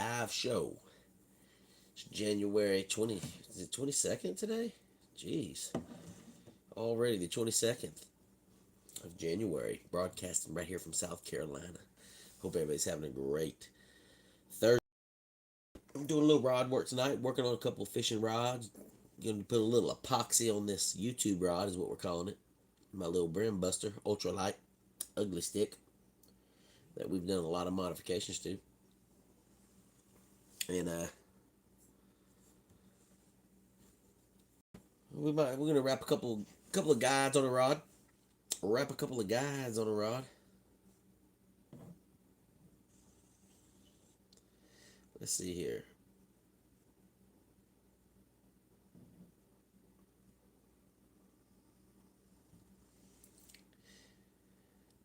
live show. It's January 20, is it 22nd today? Jeez. Already the 22nd of January. Broadcasting right here from South Carolina. Hope everybody's having a great Thursday. I'm doing a little rod work tonight, working on a couple of fishing rods. Going to put a little epoxy on this YouTube rod is what we're calling it. My little brim buster, ultralight, ugly stick that we've done a lot of modifications to. And we're gonna wrap a couple of guides on a rod. Wrap a couple of guides on a rod. Let's see here.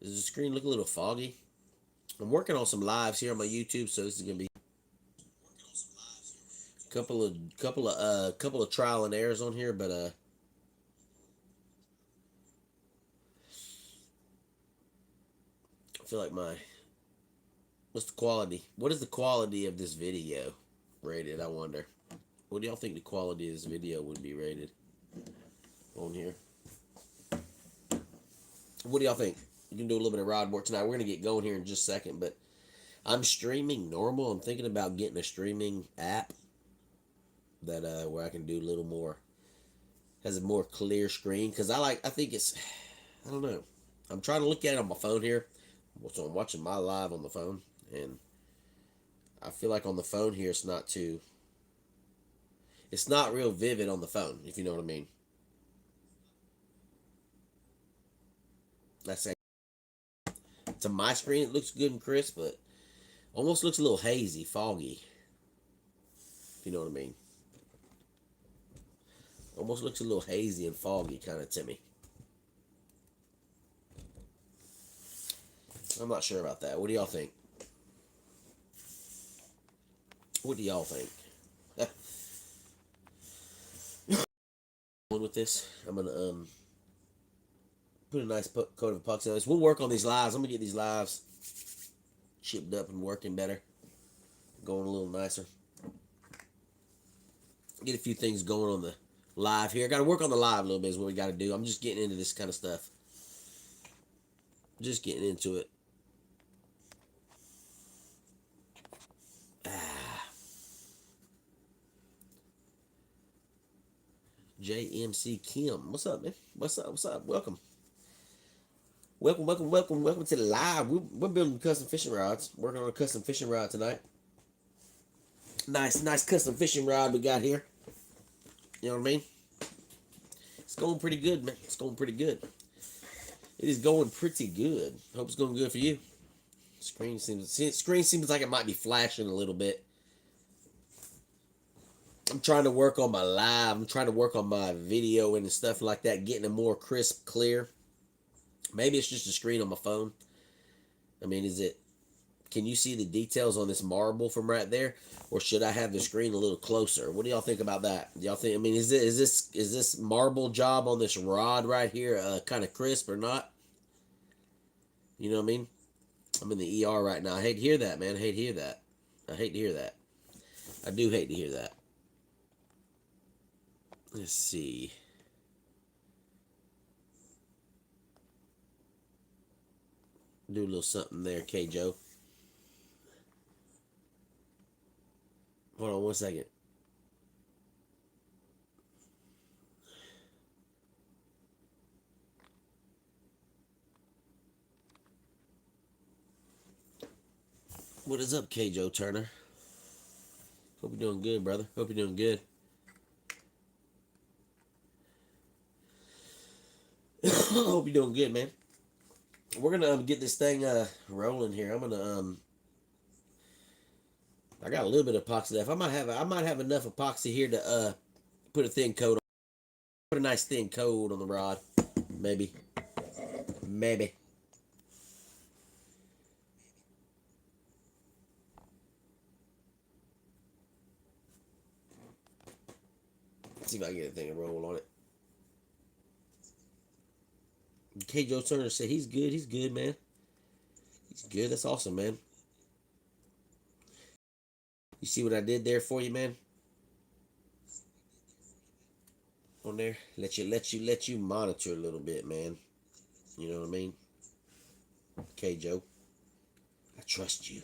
Does the screen look a little foggy? I'm working on some lives here on my YouTube, so this is gonna be couple of trial and errors on here, but I feel like what's the quality? What is the quality of this video rated? I wonder. What do y'all think the quality of this video would be rated on here? What do y'all think? You can do a little bit of rod work tonight. We're gonna get going here in just a second, but I'm streaming normal. I'm thinking about getting a streaming app that where I can do a little more, has a more clear screen, because I think it's, I don't know. I'm trying to look at it on my phone here. So I'm watching my live on the phone, and I feel like on the phone here it's not real vivid on the phone, if you know what I mean. That's to my screen it looks good and crisp, but almost looks a little hazy, foggy, if you know what I mean. Almost looks a little hazy and foggy kind of to me. I'm not sure about that. What do y'all think? What do y'all think? With this, I'm gonna put a nice coat of epoxy on this. We'll work on these lives. I'm gonna get these lives chipped up and working better, going a little nicer. Get a few things going on the live here. Got to work on the live a little bit is what we got to do. I'm just getting into this kind of stuff. Just getting into it. JMC Kim. What's up, man? What's up? What's up? Welcome. Welcome to the live. We're building custom fishing rods. Working on a custom fishing rod tonight. Nice custom fishing rod we got here. You know what I mean? It's going pretty good, man. It's going pretty good. It is going pretty good. Hope it's going good for you. Screen seems like it might be flashing a little bit. I'm trying to work on my live. I'm trying to work on my video and stuff like that, getting it more crisp, clear. Maybe it's just a screen on my phone. I mean, can you see the details on this marble from right there? Or should I have the screen a little closer? What do y'all think about that? Do y'all think, I mean, is this marble job on this rod right here kind of crisp or not? You know what I mean? I'm in the ER right now. I hate to hear that, man. I hate to hear that. I hate to hear that. I do hate to hear that. Let's see. Do a little something there, K. Joe. Hold on 1 second. What is up, K. Joe Turner? Hope you're doing good, brother. Hope you're doing good. Hope you're doing good, man. We're gonna get this thing rolling here. I'm gonna I got a little bit of epoxy left. I might have enough epoxy here to put a thin coat on. Put a nice thin coat on the rod. Maybe. Let's see if I can get a thing to roll on it. K. Joe Turner said he's good. He's good, man. He's good. That's awesome, man. You see what I did there for you, man? On there, let you monitor a little bit, man. You know what I mean? Okay, Joe. I trust you.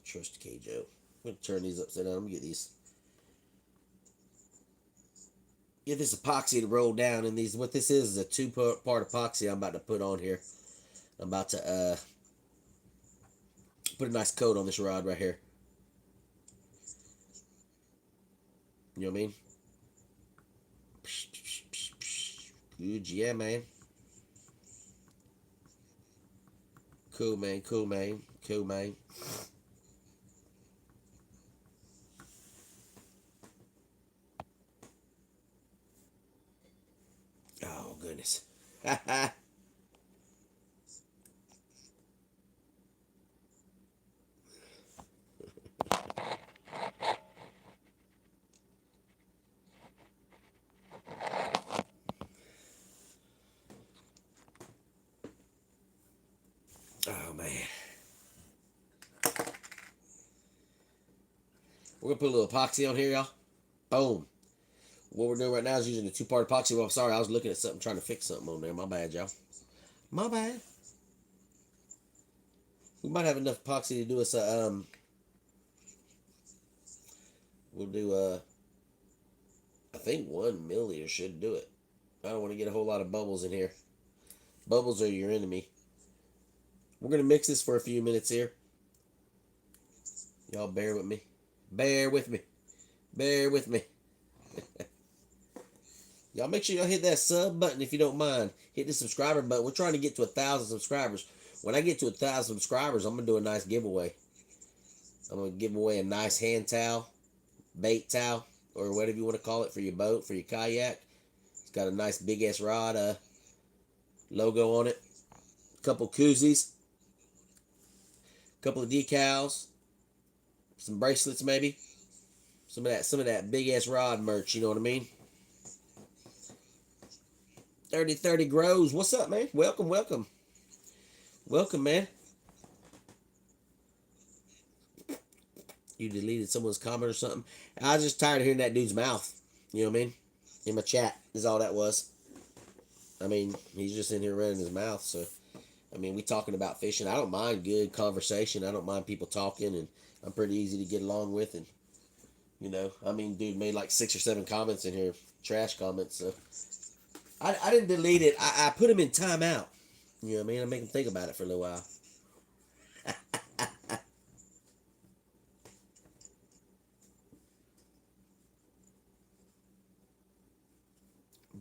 Trust K Joe. I'm gonna turn these upside down. I'm gonna get this epoxy to roll down. And these, what this is a two-part epoxy I'm about to put on here. I'm about to put a nice coat on this rod right here. You know what I mean? Good, yeah, man. Cool, man. Cool, man. Cool, man. Oh goodness. Oh man. We're gonna put a little epoxy on here, y'all. Boom. What we're doing right now is using a two-part epoxy. Well, I'm sorry, I was looking at something, trying to fix something on there. My bad, y'all. My bad. We might have enough epoxy to do us a we'll do I think 1 milliliter should do it. I don't want to get a whole lot of bubbles in here. Bubbles are your enemy. We're gonna mix this for a few minutes here. Y'all bear with me. Bear with me. Bear with me. Y'all make sure y'all hit that sub button if you don't mind. Hit the subscriber button. We're trying to get to 1,000 subscribers. When I get to 1,000 subscribers, I'm gonna do a nice giveaway. I'm gonna give away a nice hand towel, bait towel, or whatever you want to call it for your boat, for your kayak. It's got a nice big ass rod logo on it. A couple koozies, a couple of decals, some bracelets maybe. Some of that big ass rod merch, you know what I mean? 30 grows. What's up, man? Welcome, welcome. Welcome, man. You deleted someone's comment or something. I was just tired of hearing that dude's mouth. You know what I mean? In my chat is all that was. I mean, he's just in here running his mouth. So, I mean, we talking about fishing. I don't mind good conversation. I don't mind people talking, and I'm pretty easy to get along with. And I mean, dude made like 6 or 7 comments in here, trash comments. So, I didn't delete it. I put him in timeout. You know what I mean? I make him think about it for a little while.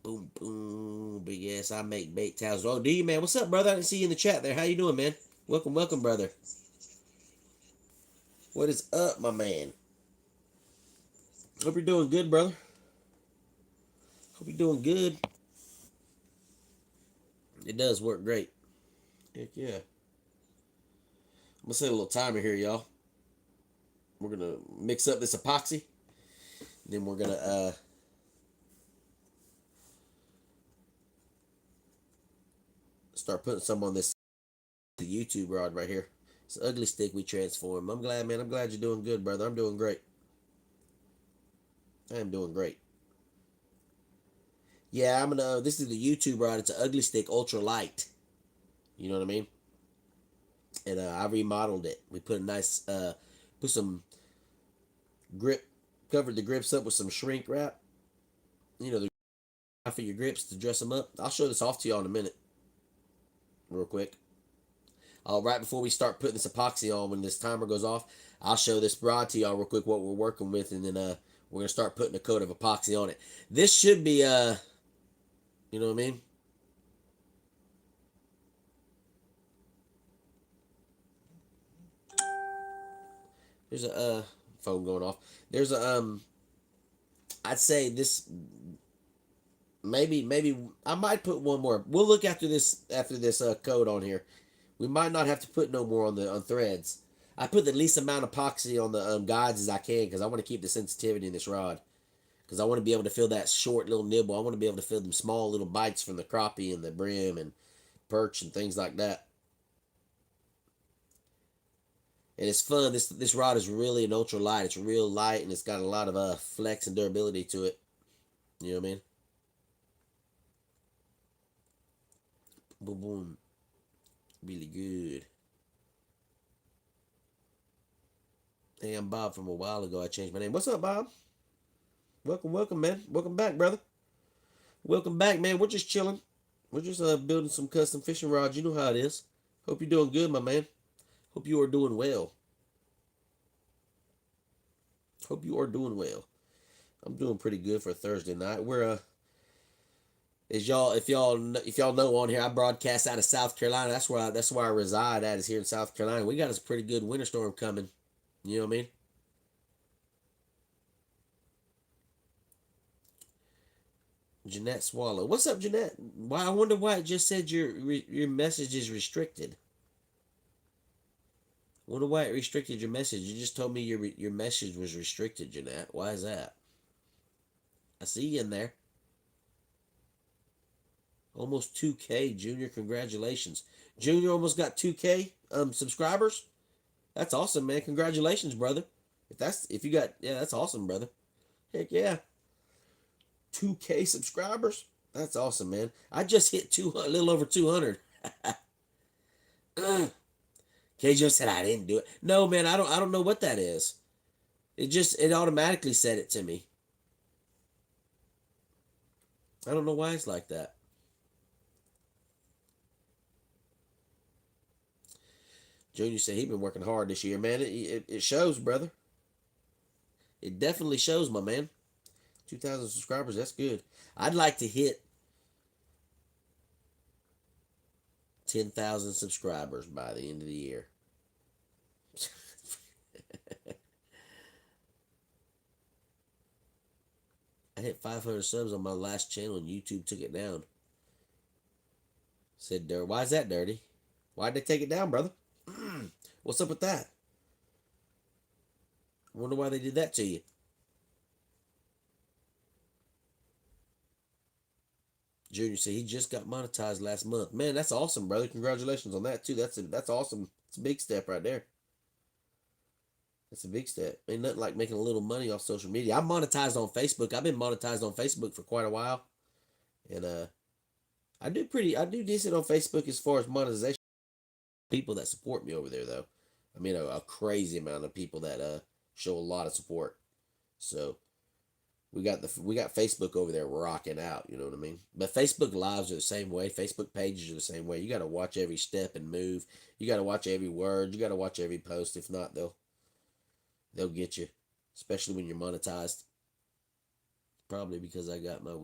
Boom, boom, big ass. I make bait towels. Oh, do you, man? What's up, brother? I didn't see you in the chat there. How you doing, man? Welcome, welcome, brother. What is up, my man? Hope you're doing good, brother. Hope you're doing good. It does work great. Heck yeah. I'm gonna set a little timer here, y'all. We're gonna mix up this epoxy. Then we're gonna start putting some on this the YouTube rod right here. It's an ugly stick we transformed. I'm glad, man. I'm glad you're doing good, brother. I'm doing great. I am doing great. Yeah, I'm gonna. This is the YouTube rod. It's an ugly stick, ultra light. You know what I mean? And I remodeled it. We put a nice, put some grip, covered the grips up with some shrink wrap. The for your grips to dress them up. I'll show this off to y'all in a minute, real quick. Right before we start putting this epoxy on, when this timer goes off, I'll show this rod to y'all real quick what we're working with, and then we're gonna start putting a coat of epoxy on it. This should be you know what I mean? There's a phone going off. There's a I'd say this maybe I might put one more. We'll look after this coat on here. We might not have to put no more on threads. I put the least amount of epoxy on the guides as I can because I want to keep the sensitivity in this rod. Because I want to be able to feel that short little nibble. I want to be able to feel them small little bites from the crappie and the brim and perch and things like that. And it's fun. This rod is really an ultra light. It's real light, and it's got a lot of flex and durability to it. You know what I mean? Boom, boom. Really good. Hey, I'm Bob from a while ago. I changed my name. What's up, Bob? Welcome, welcome, man. Welcome back, brother. Welcome back, man. We're just chilling. We're just building some custom fishing rods. You know how it is. Hope you're doing good, my man. Hope you are doing well. Hope you are doing well. I'm doing pretty good for a Thursday night. We're as y'all if y'all know on here, I broadcast out of South Carolina. That's where I reside at, is here in South Carolina. We got us a pretty good winter storm coming. You know what I mean? Jeanette Swallow. What's up, Jeanette? Why, I wonder why it just said your message is restricted. I wonder why it restricted your message. You just told me your message was restricted, Jeanette. Why is that? I see you in there. Almost 2K, Junior. Congratulations. Junior almost got 2K subscribers. That's awesome, man. Congratulations, brother. If you got, yeah, that's awesome, brother. Heck yeah. 2K subscribers. That's awesome, man. I just hit a little over 200. KJ said I didn't do it. No, man, I don't know what that is. It automatically said it to me. I don't know why it's like that. Junior said he been working hard this year, man. It shows, brother. It definitely shows, my man. 2,000 subscribers, that's good. I'd like to hit 10,000 subscribers by the end of the year. I hit 500 subs on my last channel and YouTube took it down. Said Dirt. Why is that dirty? Why'd they take it down, brother? What's up with that? I wonder why they did that to you. Junior said he just got monetized last month. Man, that's awesome, brother. Congratulations on that too. That's awesome. It's a big step right there. That's a big step. Ain't nothing like making a little money off social media. I'm monetized on Facebook. I've been monetized on Facebook for quite a while, and I do decent on Facebook as far as monetization. People that support me over there, though. I mean, a crazy amount of people that show a lot of support. So we got Facebook over there rocking out. You know what I mean? But Facebook lives are the same way. Facebook pages are the same way. You got to watch every step and move. You got to watch every word. You got to watch every post. If not, they'll get you, especially when you're monetized. Probably because I got my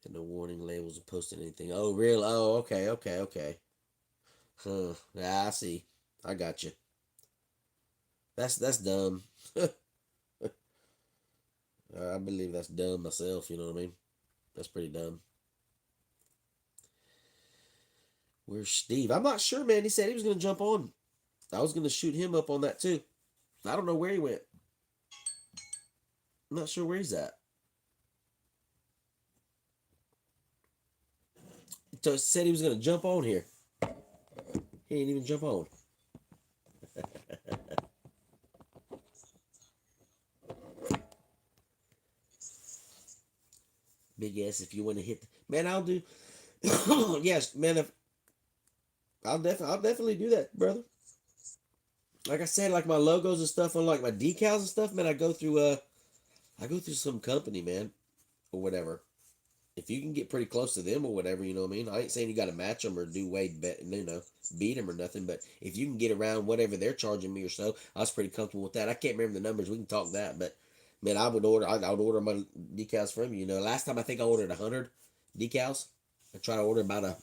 and no warning labels of posting anything. Oh, real? Oh, okay, okay, okay. Huh? Yeah, I see. I got you. That's dumb. I believe that's dumb myself. You know what I mean? That's pretty dumb. Where's Steve? I'm not sure, man. He said he was gonna jump on. I was gonna shoot him up on that too. I don't know where he went. I'm not sure where he's at. So said he was gonna jump on here. He ain't even jump on. Big ass, if you want to hit, man, I'll do. Yes, man. If I'll definitely do that, brother. Like I said, like my logos and stuff on like my decals and stuff, man. I go through some company, man, or whatever. If you can get pretty close to them or whatever, you know what I mean. I ain't saying you got to match them or do way beat them or nothing, but if you can get around whatever they're charging me or so, I was pretty comfortable with that. I can't remember the numbers. We can talk that, but man, I would order my decals from you. You know, last time I think I ordered 100 decals. I try to order about I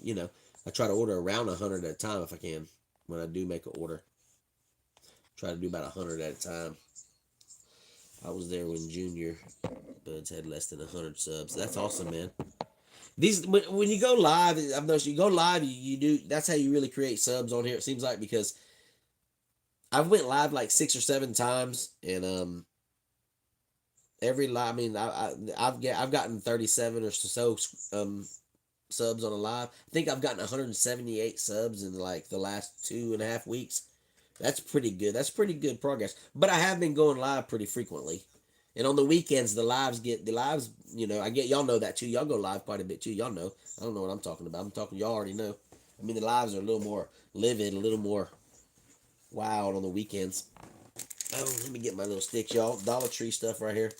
try to order around 100 at a time if I can. When I do make an order, try to do about 100 at a time. I was there when Junior Buds had less than 100 subs. That's awesome, man. These when you go live, I've noticed you go live, you do. That's how you really create subs on here. It seems like because I've went live like 6 or 7 times, and every live. I mean, I've gotten 37 or so subs on a live. I think I've gotten 178 subs in like the last 2.5 weeks. That's pretty good. That's pretty good progress. But I have been going live pretty frequently. And on the weekends, the lives, I get y'all know that too. Y'all go live quite a bit too. Y'all know. I don't know what I'm talking about. I'm talking, y'all already know. I mean, the lives are a little more livid, a little more wild on the weekends. Oh, let me get my little sticks, y'all. Dollar Tree stuff right here.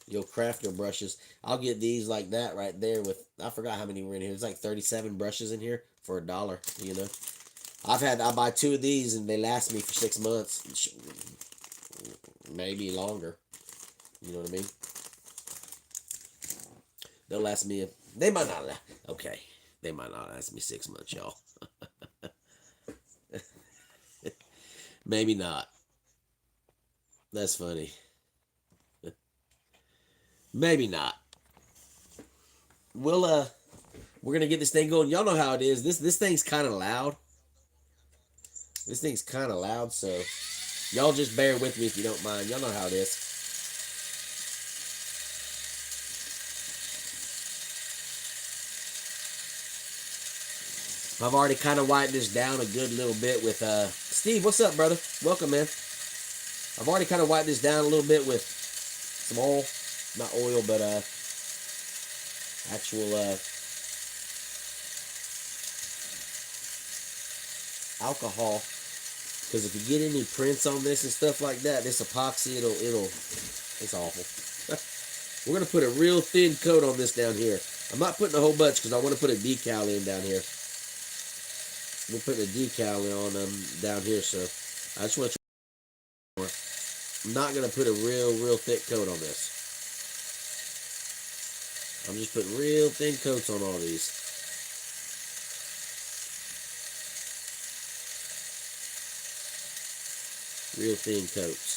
Yo, crafter brushes. I'll get these like that right there with, I forgot how many were in here. It's like 37 brushes in here for $1, I buy 2 of these and they last me for 6 months. Maybe longer. You know what I mean? They'll last me, they might not, okay. They might not last me 6 months, y'all. Maybe not. That's funny. Maybe not. We're gonna get this thing going. Y'all know how it is. This thing's kind of loud. This thing's kind of loud, so y'all just bear with me if you don't mind. Y'all know how it is. I've already kind of wiped this down a good little bit with Steve. What's up, brother? Welcome, man. I've already kind of wiped this down a little bit with some oil, not oil, but actual alcohol. Because if you get any prints on this and stuff like that, this epoxy, it's awful. We're going to put a real thin coat on this down here. I'm not putting a whole bunch because I want to put a decal in down here. We're putting a decal on down here, so I just want to try more. I'm not going to put a real thick coat on this. I'm just putting real thin coats on all these. Real thin coats.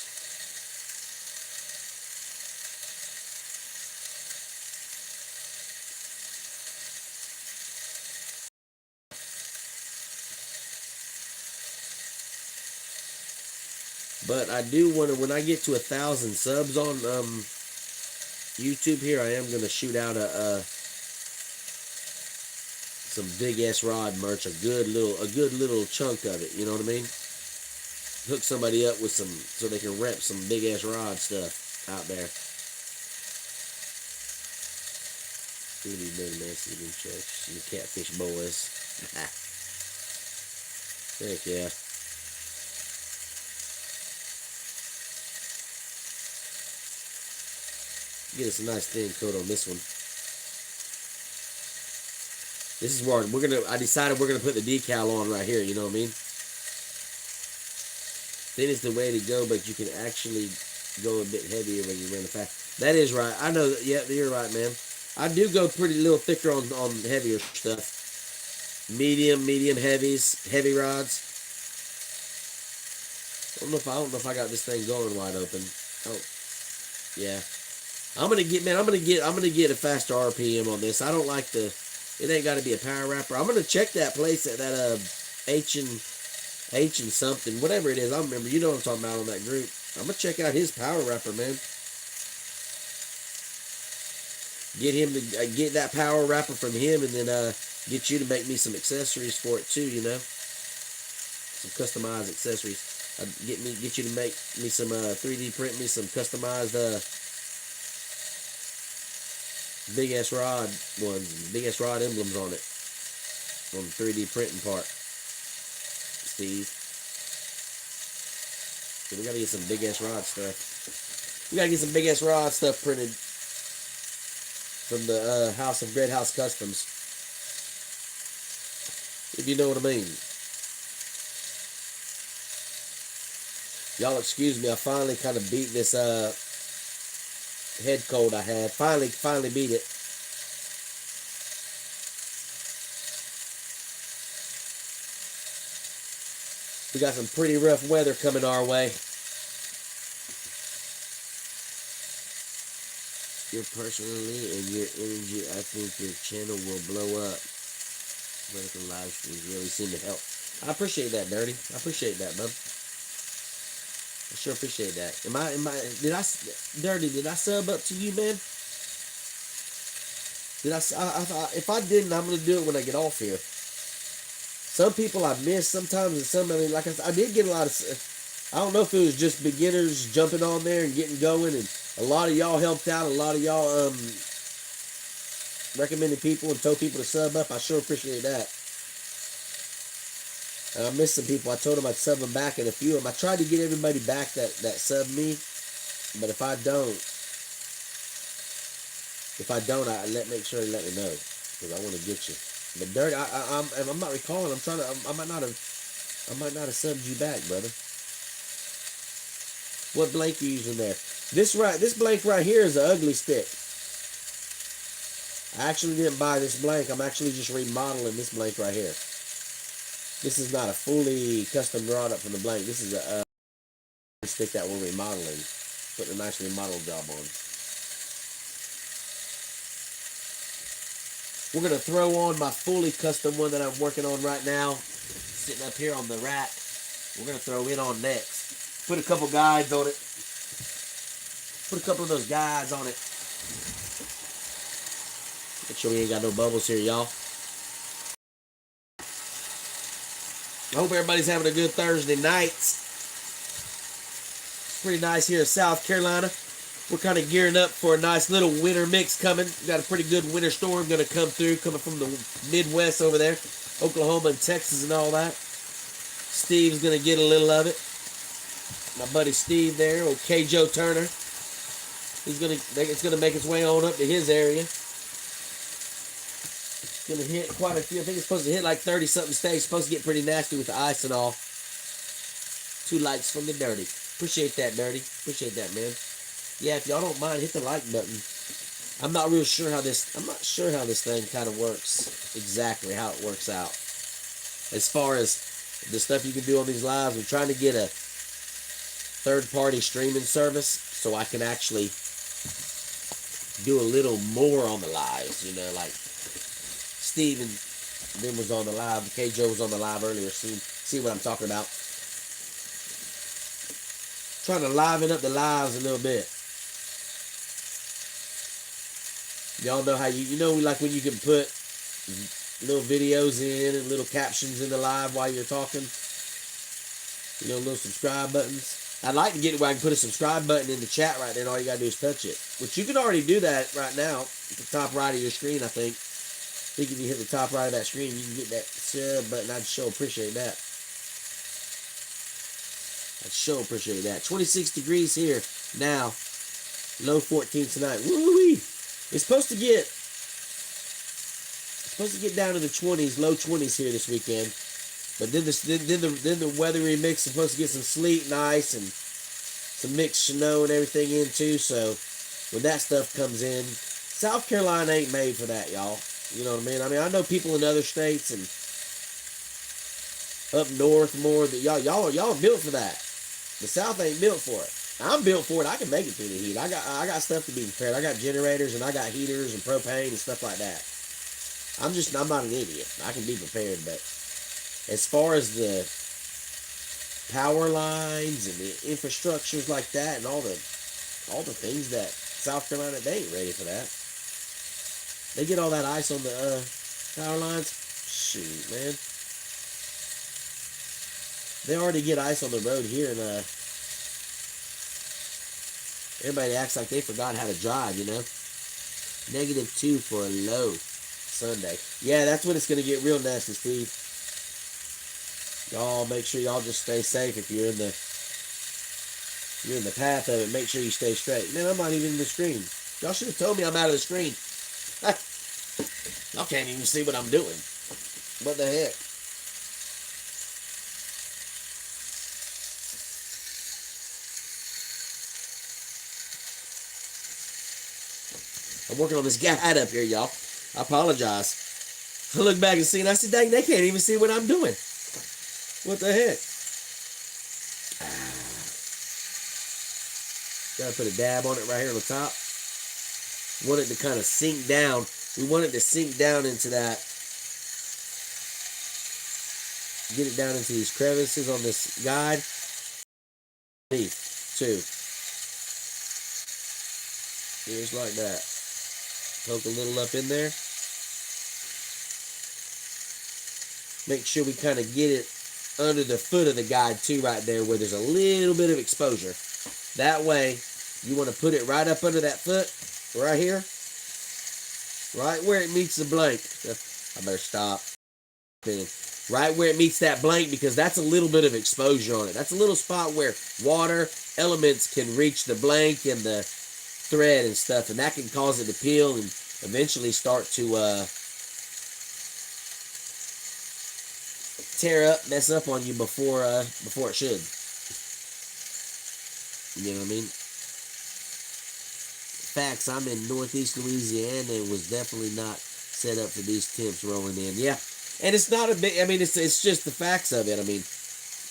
But I do want to, when I get to 1,000 subs on YouTube here, I am going to shoot out some BigSrod merch, a good little chunk of it, you know what I mean? Hook somebody up with some, so they can rep some BigSrod stuff out there. Really big messy in church, the catfish boys. Heck yeah. Get us a nice thin coat on this one. This is where I decided we're gonna put the decal on right here, you know what I mean? Thin is the way to go, but you can actually go a bit heavier when you run the fast. That is right. I know that, yeah, you're right, man. I do go pretty little thicker on heavier stuff. Medium heavies, heavy rods. I don't know if I got this thing going wide open. Oh, yeah. I'm gonna get a faster RPM on this. I don't like it ain't got to be a power wrapper. I'm gonna check that place at that H and something, whatever it is. I don't remember. You know what I'm talking about on that group. I'm gonna check out his power wrapper, man. Get him to get that power wrapper from him, and then get you to make me some accessories for it too. You know, some customized accessories. Get you to make me some 3D print me some customized BigSrod ones, BigSrod emblems on it, on the 3D printing part, Steve. So we gotta get some BigSrod stuff. We gotta get some BigSrod stuff printed from the House of Red House Customs, if you know what I mean. Y'all excuse me, I finally kind of beat this head cold I had. Finally beat it. We got some pretty rough weather coming our way. Your personally and your energy, I think your channel will blow up. Vertical live streams really seem to help. I appreciate that, Dirty. I appreciate that, bud. I sure appreciate that. Dirty, did I sub up to you, man? If I didn't, I'm gonna do it when I get off here. Some people I miss sometimes, and some, I mean, like I said, I did get a lot of. I don't know if it was just beginners jumping on there and getting going, and a lot of y'all helped out. A lot of y'all recommended people and told people to sub up. I sure appreciate that. And I missed some people. I told them I'd sub them back, and a few of them. I tried to get everybody back that subbed me, but if I don't, I make sure they let me know, because I want to get you. But Dirty, I'm not recalling. I might not have subbed you back, brother. What blank you using there? This blank right here is an ugly stick. I actually didn't buy this blank. I'm actually just remodeling this blank right here. This is not a fully custom drawed up from the blank. This is a stick that we're remodeling, putting a nice remodel job on. We're going to throw on my fully custom one that I'm working on right now, sitting up here on the rack. We're going to throw it on next. Put a couple guides on it. Put a couple of those guides on it. Make sure we ain't got no bubbles here, y'all. I hope everybody's having a good Thursday night. It's pretty nice here in South Carolina. We're kind of gearing up for a nice little winter mix coming. We got a pretty good winter storm going to come through, coming from the Midwest over there, Oklahoma and Texas and all that. Steve's going to get a little of it. My buddy Steve there, old K. Joe Turner. It's going to make its way on up to his area. It's going to hit quite a few. I think it's supposed to hit like 30-something states. It's supposed to get pretty nasty with the ice and all. 2 likes from the Dirty. Appreciate that, Dirty. Appreciate that, man. Yeah, if y'all don't mind, hit the like button. I'm not sure how this thing kind of works, exactly how it works out. As far as the stuff you can do on these lives, I'm trying to get a third-party streaming service so I can actually do a little more on the lives, you know, like Steve and them was on the live, K. Joe was on the live earlier, see what I'm talking about. Trying to liven up the lives a little bit. Y'all know how you know, like when you can put little videos in and little captions in the live while you're talking. You know, little subscribe buttons. I'd like to get it where I can put a subscribe button in the chat right there, and all you gotta do is touch it. Which you can already do that right now at the top right of your screen, I think. I think if you hit the top right of that screen, you can get that sub button. I'd sure appreciate that. 26 degrees here now. Low 14 tonight. Woo-wee! It's supposed to get down to the 20s, low 20s here this weekend. But then the weathery mix is supposed to get some sleet and ice and some mixed snow and everything in too. So when that stuff comes in, South Carolina ain't made for that, y'all. You know what I mean? I mean, I know people in other states and up north more that y'all are built for that. The South ain't built for it. I'm built for it. I can make it through the heat. I got stuff to be prepared. I got generators and I got heaters and propane and stuff like that. I'm not an idiot. I can be prepared, but as far as the power lines and the infrastructures like that and all the things that South Carolina, they ain't ready for that. They get all that ice on the power lines. Shoot, man. They already get ice on the road here, and everybody acts like they forgot how to drive, you know. -2 for a low Sunday. Yeah, that's when it's going to get real nasty, Steve. Y'all make sure y'all just stay safe. If you're in the path of it, make sure you stay straight. Man, I'm not even in the screen. Y'all should have told me I'm out of the screen. Y'all can't even see what I'm doing. What the heck? I'm working on this guide up here, y'all. I apologize. I look back and see, and I said, dang, they can't even see what I'm doing. What the heck? Gotta put a dab on it right here on the top. Want it to kind of sink down. We want it to sink down into that. Get it down into these crevices on this guide. Too. Just like that. Poke a little up in there. Make sure we kind of get it under the foot of the guide too, right there, where there's a little bit of exposure. That way, you want to put it right up under that foot, right here, right where it meets the blank. I better stop. Right where it meets that blank, because that's a little bit of exposure on it. That's a little spot where water elements can reach the blank and the thread and stuff, and that can cause it to peel and eventually start to tear up, mess up on you before it should. You know what I mean? Facts, I'm in Northeast Louisiana and was definitely not set up for these temps rolling in. Yeah, and it's not a big, I mean, it's just the facts of it. I mean,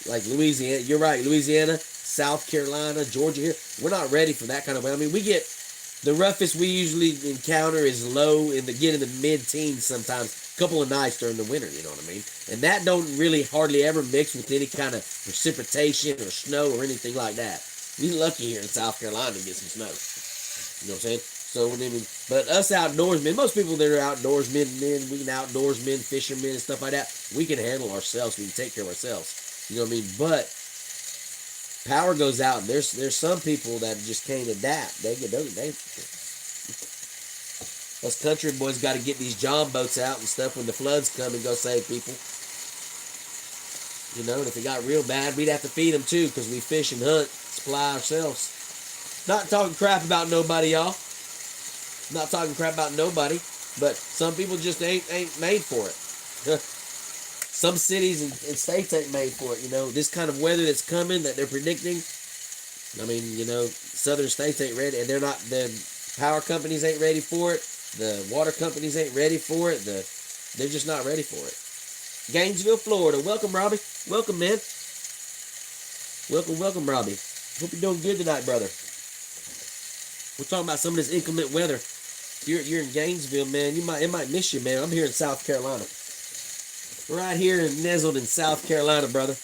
like Louisiana, you're right, Louisiana, South Carolina, Georgia here, we're not ready for that kind of weather. I mean, we get, the roughest we usually encounter is low in the mid-teens sometimes, a couple of nights during the winter, you know what I mean? And that don't really hardly ever mix with any kind of precipitation or snow or anything like that. We're lucky here in South Carolina to get some snow. You know what I'm saying? So, but us outdoorsmen, most people that are outdoorsmen, we can outdoorsmen, fishermen, and stuff like that, we can handle ourselves. We can take care of ourselves. You know what I mean? But power goes out, and there's some people that just can't adapt. Us country boys got to get these John boats out and stuff when the floods come and go save people. You know, and if it got real bad, we'd have to feed them too, because we fish and hunt, supply ourselves. Not talking crap about nobody, y'all. Not talking crap about nobody, but some people just ain't made for it. Some cities and states ain't made for it. You know, this kind of weather that's coming that they're predicting. I mean, you know, southern states ain't ready, and they're not. The power companies ain't ready for it. The water companies ain't ready for it. They're just not ready for it. Gainesville, Florida. Welcome, Robbie. Welcome, man. Welcome, Robbie. Hope you're doing good tonight, brother. We're talking about some of this inclement weather. You're in Gainesville, man. It might miss you, man. I'm here in South Carolina. Right here and nestled in South Carolina, brother.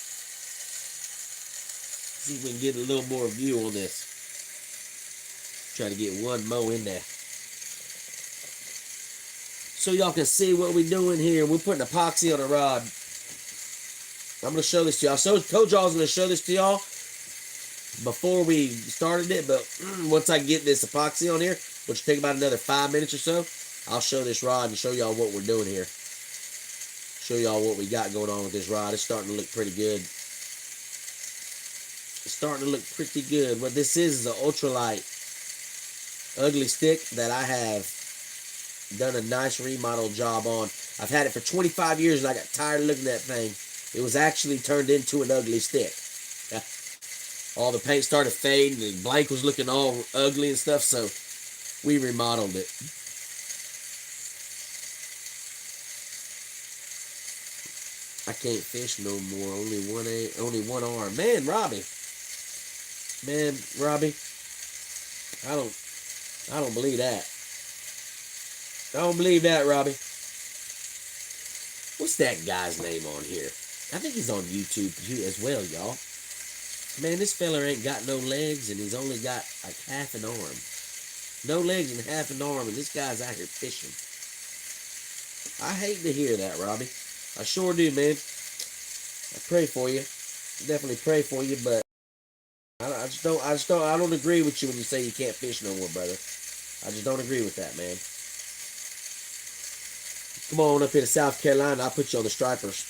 See if we can get a little more view on this. Try to get one more in there. So y'all can see what we're doing here. We're putting epoxy on a rod. I'm going to show this to y'all. So Coach Jaw's going to show this to y'all before we started it, but once I get this epoxy on here, which will take about another 5 minutes or so, I'll show this rod and show y'all what we're doing here. Show y'all what we got going on with this rod. It's starting to look pretty good. It's starting to look pretty good. What this is an ultralight ugly stick that I have done a nice remodel job on. I've had it for 25 years and I got tired of looking at that thing. It was actually turned into an ugly stick. All the paint started fading, and the blank was looking all ugly and stuff, so we remodeled it. I can't fish no more. Only one arm. Man, Robbie. I don't believe that. I don't believe that, Robbie. What's that guy's name on here? I think he's on YouTube as well, y'all. Man, this fella ain't got no legs, and he's only got like half an arm. No legs and half an arm, and this guy's out here fishing. I hate to hear that, Robbie. I sure do, man. I pray for you. Definitely pray for you, but I don't agree with you when you say you can't fish no more, brother. I just don't agree with that, man. Come on up here to South Carolina. I'll put you on the stripers.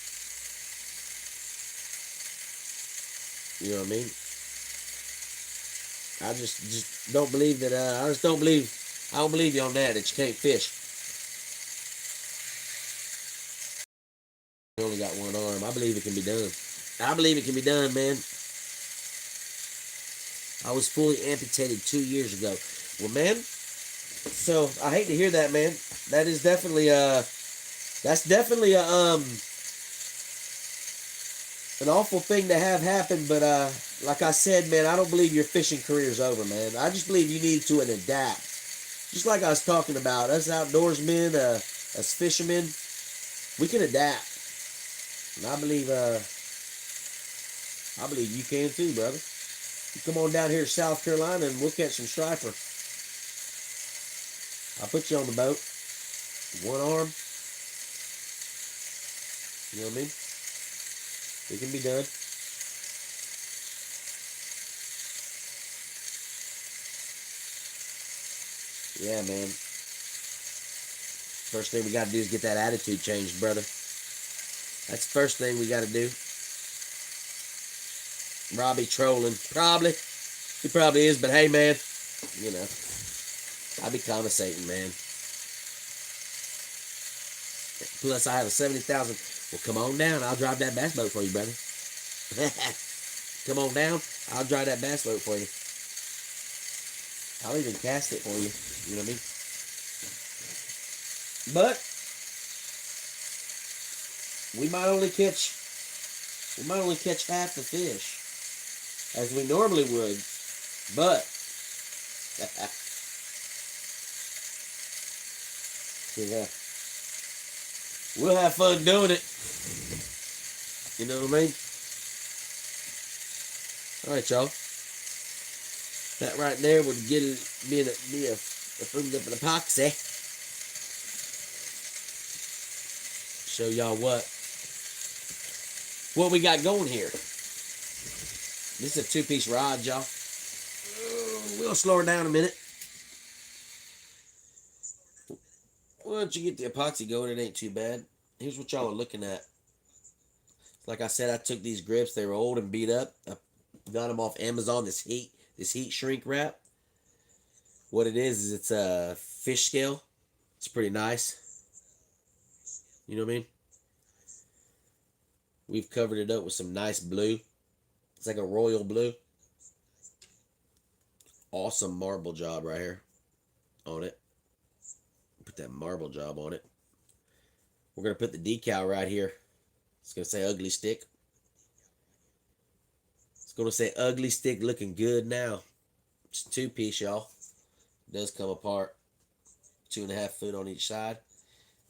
You know what I mean? I just don't believe that. I don't believe you on that you can't fish. You only got one arm. I believe it can be done. I believe it can be done, man. I was fully amputated 2 years ago. Well, man, so I hate to hear that, man. That is definitely an awful thing to have happen, but like I said, man, I don't believe your fishing career's over, man. I just believe you need to adapt. Just like I was talking about, us outdoorsmen, us fishermen, we can adapt. And I believe you can too, brother. You come on down here to South Carolina and we'll catch some striper. I'll put you on the boat. One arm. You know what I mean? It can be done. Yeah, man. First thing we got to do is get that attitude changed, brother. That's the first thing we got to do. Robbie trolling. Probably. He probably is, but hey, man. You know. I be conversating, man. Plus, I have a 70,000. Well, come on down. I'll drive that bass boat for you, brother. Come on down. I'll drive that bass boat for you. I'll even cast it for you. You know what I mean? But we might only catch half the fish as we normally would. But yeah, we'll have fun doing it. You know what I mean? All right, y'all. That right there would be a food up an epoxy. Show y'all what we got going here. This is a 2-piece rod, y'all. We'll slow her down a minute. Once you get the epoxy going, it ain't too bad. Here's what y'all are looking at. Like I said, I took these grips. They were old and beat up. I got them off Amazon. This heat shrink wrap. What it is it's a fish scale. It's pretty nice. You know what I mean? We've covered it up with some nice blue. It's like a royal blue. Awesome marble job right here on it. Put that marble job on it. We're going to put the decal right here. It's going to say ugly stick. It's going to say ugly stick looking good now. It's a 2-piece, y'all. It does come apart. 2.5 foot on each side.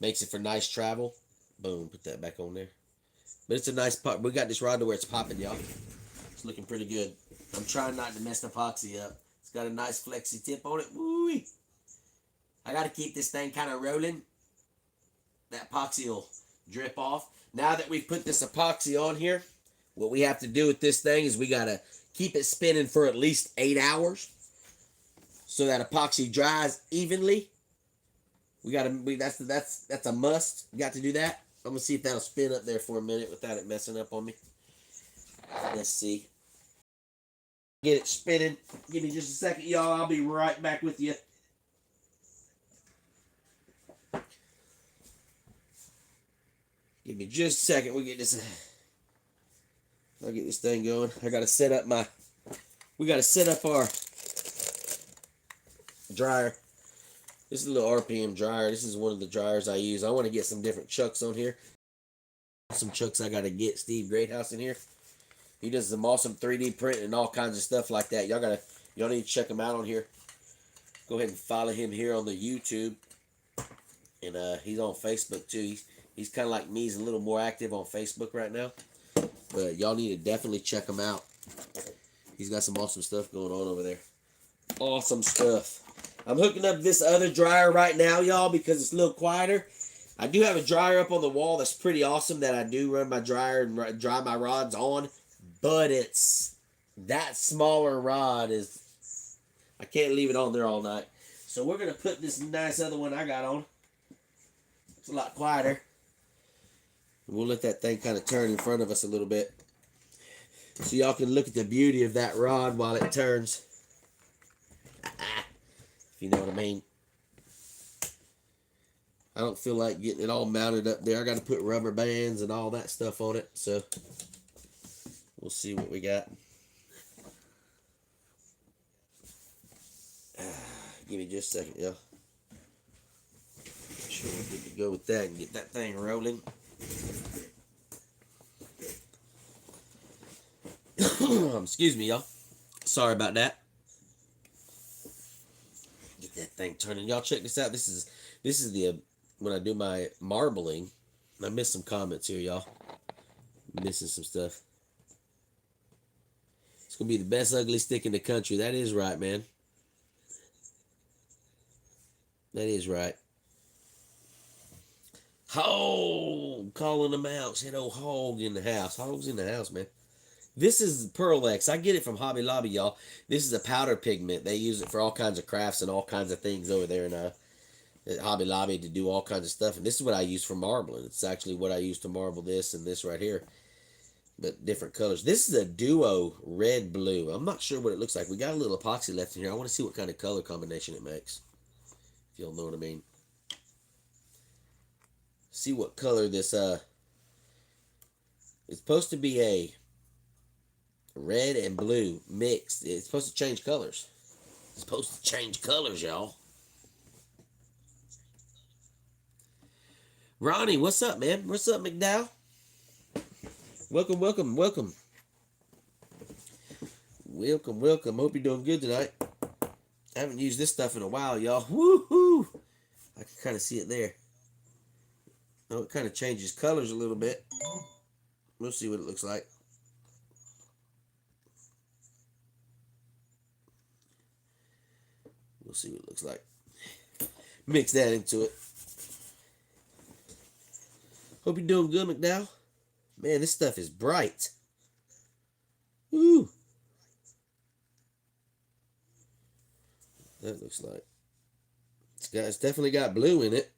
Makes it for nice travel. Boom. Put that back on there. But it's a nice pop. We got this rod to where it's popping, y'all. It's looking pretty good. I'm trying not to mess the epoxy up. It's got a nice flexy tip on it. Woo-wee. I got to keep this thing kind of rolling. That epoxy will drip off. Now that we've put this epoxy on here, what we have to do with this thing is we got to keep it spinning for at least 8 hours so that epoxy dries evenly. That's a must. You got to do that. I'm going to see if that'll spin up there for a minute without it messing up on me. Let's see. Get it spinning. Give me just a second, y'all. I'll be right back with you. Give me just a second. I'll get this thing going. We got to set up our dryer. This is a little RPM dryer. This is one of the dryers I use. I want to get some different chucks on here. Some chucks I got to get Steve Greathouse in here. He does some awesome 3D printing and all kinds of stuff like that. Y'all need to check him out on here. Go ahead and follow him here on the YouTube. And he's on Facebook too. He's kind of like me. He's a little more active on Facebook right now. But y'all need to definitely check him out. He's got some awesome stuff going on over there. Awesome stuff. I'm hooking up this other dryer right now, y'all, because it's a little quieter. I do have a dryer up on the wall that's pretty awesome that I do run my dryer and dry my rods on. But it's that smaller rod is... I can't leave it on there all night. So we're going to put this nice other one I got on. It's a lot quieter. We'll let that thing kind of turn in front of us a little bit. So y'all can look at the beauty of that rod while it turns. If you know what I mean. I don't feel like getting it all mounted up there. I got to put rubber bands and all that stuff on it. So we'll see what we got. Give me just a second, y'all. Make sure we're good to go with that and get that thing rolling. Excuse me, y'all. Sorry about that. Get that thing turning. Y'all check this out. This is the when I do my marbling. I missed some comments here, y'all. Missing some stuff. It's gonna be the best ugly stick in the country. That is right, man. That is right. Hog! Calling them out. Said old hog in the house. Hog's in the house, man. This is Pearl X. I get it from Hobby Lobby, y'all. This is a powder pigment. They use it for all kinds of crafts and all kinds of things over there in at Hobby Lobby to do all kinds of stuff. And this is what I use for marbling. It's actually what I use to marble this and this right here. But different colors. This is a duo red blue. I'm not sure what it looks like. We got a little epoxy left in here. I want to see what kind of color combination it makes. If you'll know what I mean. See what color this it's supposed to be a red and blue mixed. It's supposed to change colors. It's supposed to change colors, y'all. Ronnie, what's up, man? What's up, McDowell? Welcome, welcome, welcome. Welcome, welcome. Hope you're doing good tonight. I haven't used this stuff in a while, y'all. Woohoo! I can kind of see it there. Oh, it kind of changes colors a little bit. We'll see what it looks like. We'll see what it looks like. Mix that into it. Hope you're doing good, McDowell. Man, this stuff is bright. Woo! That looks like. It's definitely got blue in it.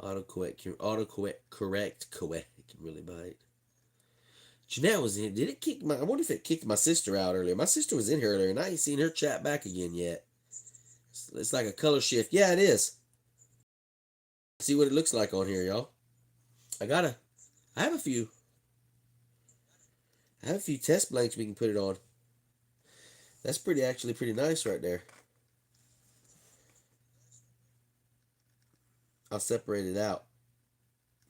Autocorrect. It can really bite. Jeanette was in. Did it kick my? I wonder if it kicked my sister out earlier. My sister was in here earlier, and I ain't seen her chat back again yet. It's like a color shift. Yeah, it is. See what it looks like on here, y'all. I have a few. I have a few test blanks we can put it on. That's actually pretty nice right there. I'll separate it out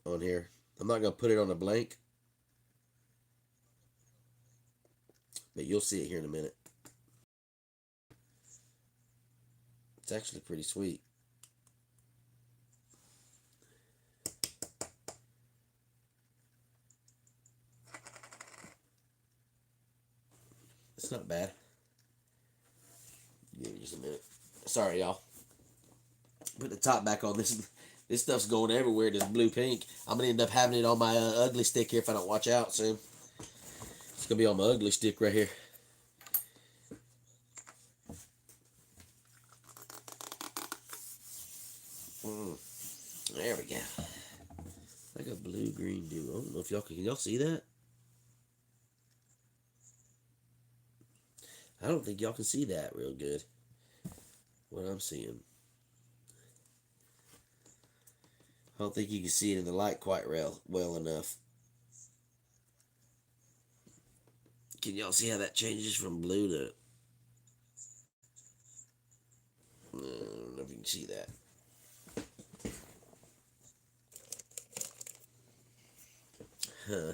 on here. I'm not going to put it on a blank. But you'll see it here in a minute. It's actually pretty sweet. It's not bad. Give me just a minute. Sorry, y'all. Put the top back on. This stuff's going everywhere. This blue pink. I'm gonna end up having it on my ugly stick here if I don't watch out soon. It's gonna be on my ugly stick right here. There we go. Like a blue-green duo. I don't know if y'all can y'all see that? I don't think y'all can see that real good. What I'm seeing. I don't think you can see it in the light quite well enough. Can y'all see how that changes from blue to... I don't know if you can see that. Huh.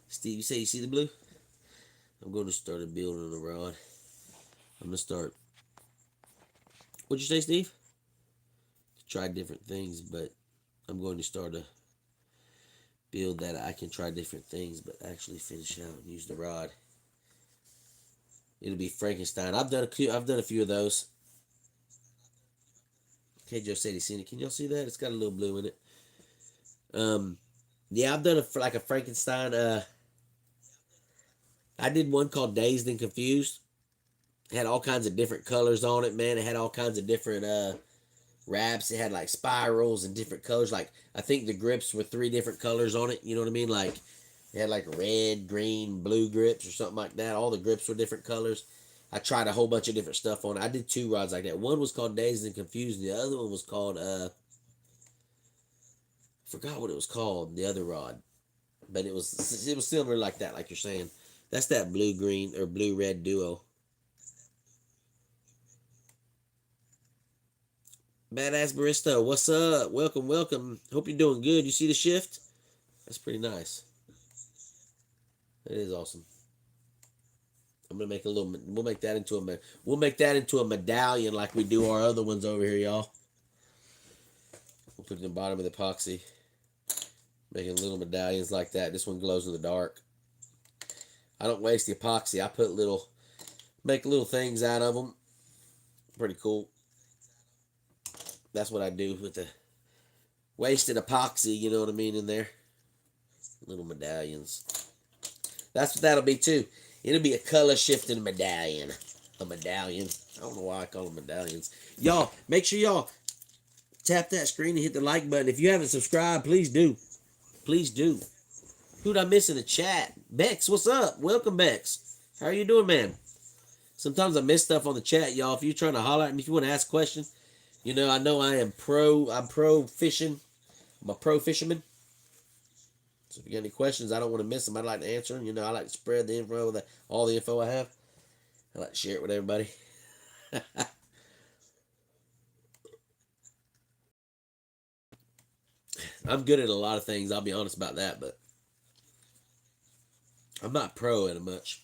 Steve, you say you see the blue? I'm going to start building a rod. I'm going to start... What'd you say, Steve? Try different things, but I'm going to start a build that I can try different things, but actually finish out and use the rod. It'll be Frankenstein. I've done a few of those. Okay, Joe said he's seen it. Can y'all see that? It's got a little blue in it. Yeah, I've done like a Frankenstein. I did one called Dazed and Confused. It had all kinds of different colors on it, man. It had all kinds of different wraps. It had like spirals and different colors. Like I think the grips were 3 different colors on it. You know what I mean? Like it had like red, green, blue grips or something like that. All the grips were different colors. I tried a whole bunch of different stuff on it. I did 2 rods like that. One was called Dazed and Confused. And the other one was called I forgot what it was called. The other rod, but it was similar like that, like you're saying. That's that blue-green or blue-red duo. Badass Barista, what's up? Welcome, welcome. Hope you're doing good. You see the shift? That's pretty nice. That is awesome. I'm gonna make a little. We'll make that into a medallion like we do our other ones over here, y'all. We'll put it in the bottom of the epoxy, making little medallions like that. This one glows in the dark. I don't waste the epoxy. I put make little things out of them. Pretty cool. That's what I do with the wasted epoxy, you know what I mean, in there. Little medallions. That's what that'll be too. It'll be a color shifting medallion. A medallion. I don't know why I call them medallions. Y'all, make sure y'all tap that screen and hit the like button. If you haven't subscribed, please do. Please do. Who'd I miss in the chat? Bex, what's up? Welcome, Bex. How are you doing, man? Sometimes I miss stuff on the chat, y'all. If you're trying to holler at me, if you want to ask a question, you know I'm pro fishing. I'm a pro fisherman. So if you got any questions, I don't want to miss them. I'd like to answer them. You know, I like to spread the info, all the info I have. I like to share it with everybody. I'm good at a lot of things. I'll be honest about that, but I'm not pro at it much.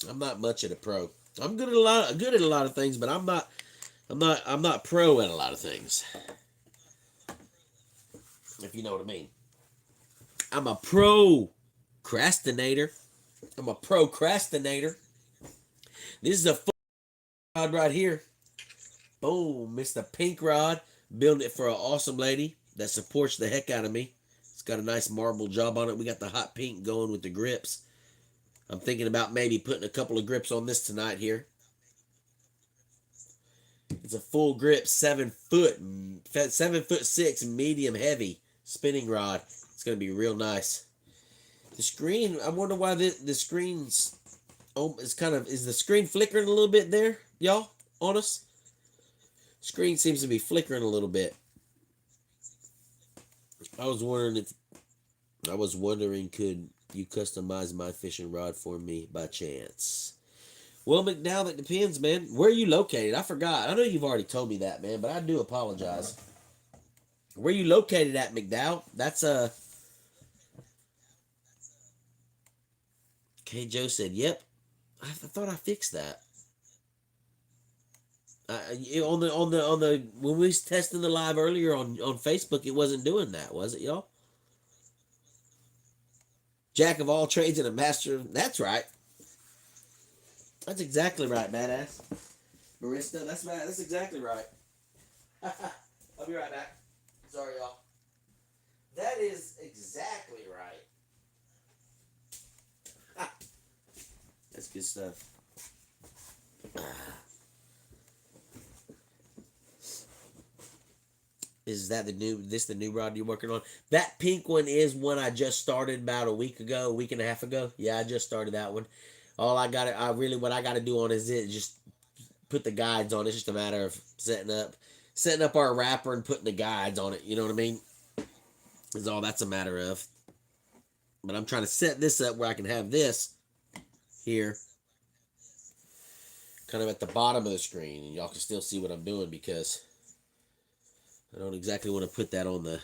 I'm not much at a pro. I'm good at a lot of things, but I'm not pro at a lot of things. If you know what I mean. I'm a procrastinator. I'm a procrastinator. This is a rod right here. Boom, it's the pink rod. Building it for an awesome lady that supports the heck out of me. It's got a nice marble job on it. We got the hot pink going with the grips. I'm thinking about maybe putting a couple of grips on this tonight here. It's a full grip, 7 foot, 7'6", medium heavy spinning rod. It's gonna be real nice. The screen, I wonder why the screen's, it's kind of, is the screen flickering a little bit there, y'all, on us? Screen seems to be flickering a little bit. I was wondering, could you customize my fishing rod for me by chance? Well, McDowell, it depends, man. Where are you located? I forgot. I know you've already told me that, man, but I do apologize. Where are you located at, McDowell? That's K. Joe said, "Yep." I thought I fixed that. On the when we was testing the live earlier on Facebook, it wasn't doing that, was it, y'all? Jack of all trades and a master. That's right. That's exactly right, badass. Barista. That's right. That's exactly right. I'll be right back. Sorry, y'all. That is exactly right. That's good stuff. Is that the new rod you're working on? That pink one is one I just started about a week and a half ago. Yeah, I just started that one. All I got what I got to do on is just put the guides on. It's just a matter of setting up our wrapper and putting the guides on it. You know what I mean? Is all that's a matter of. But I'm trying to set this up where I can have this here, kind of at the bottom of the screen, and y'all can still see what I'm doing because I don't exactly want to put that on the.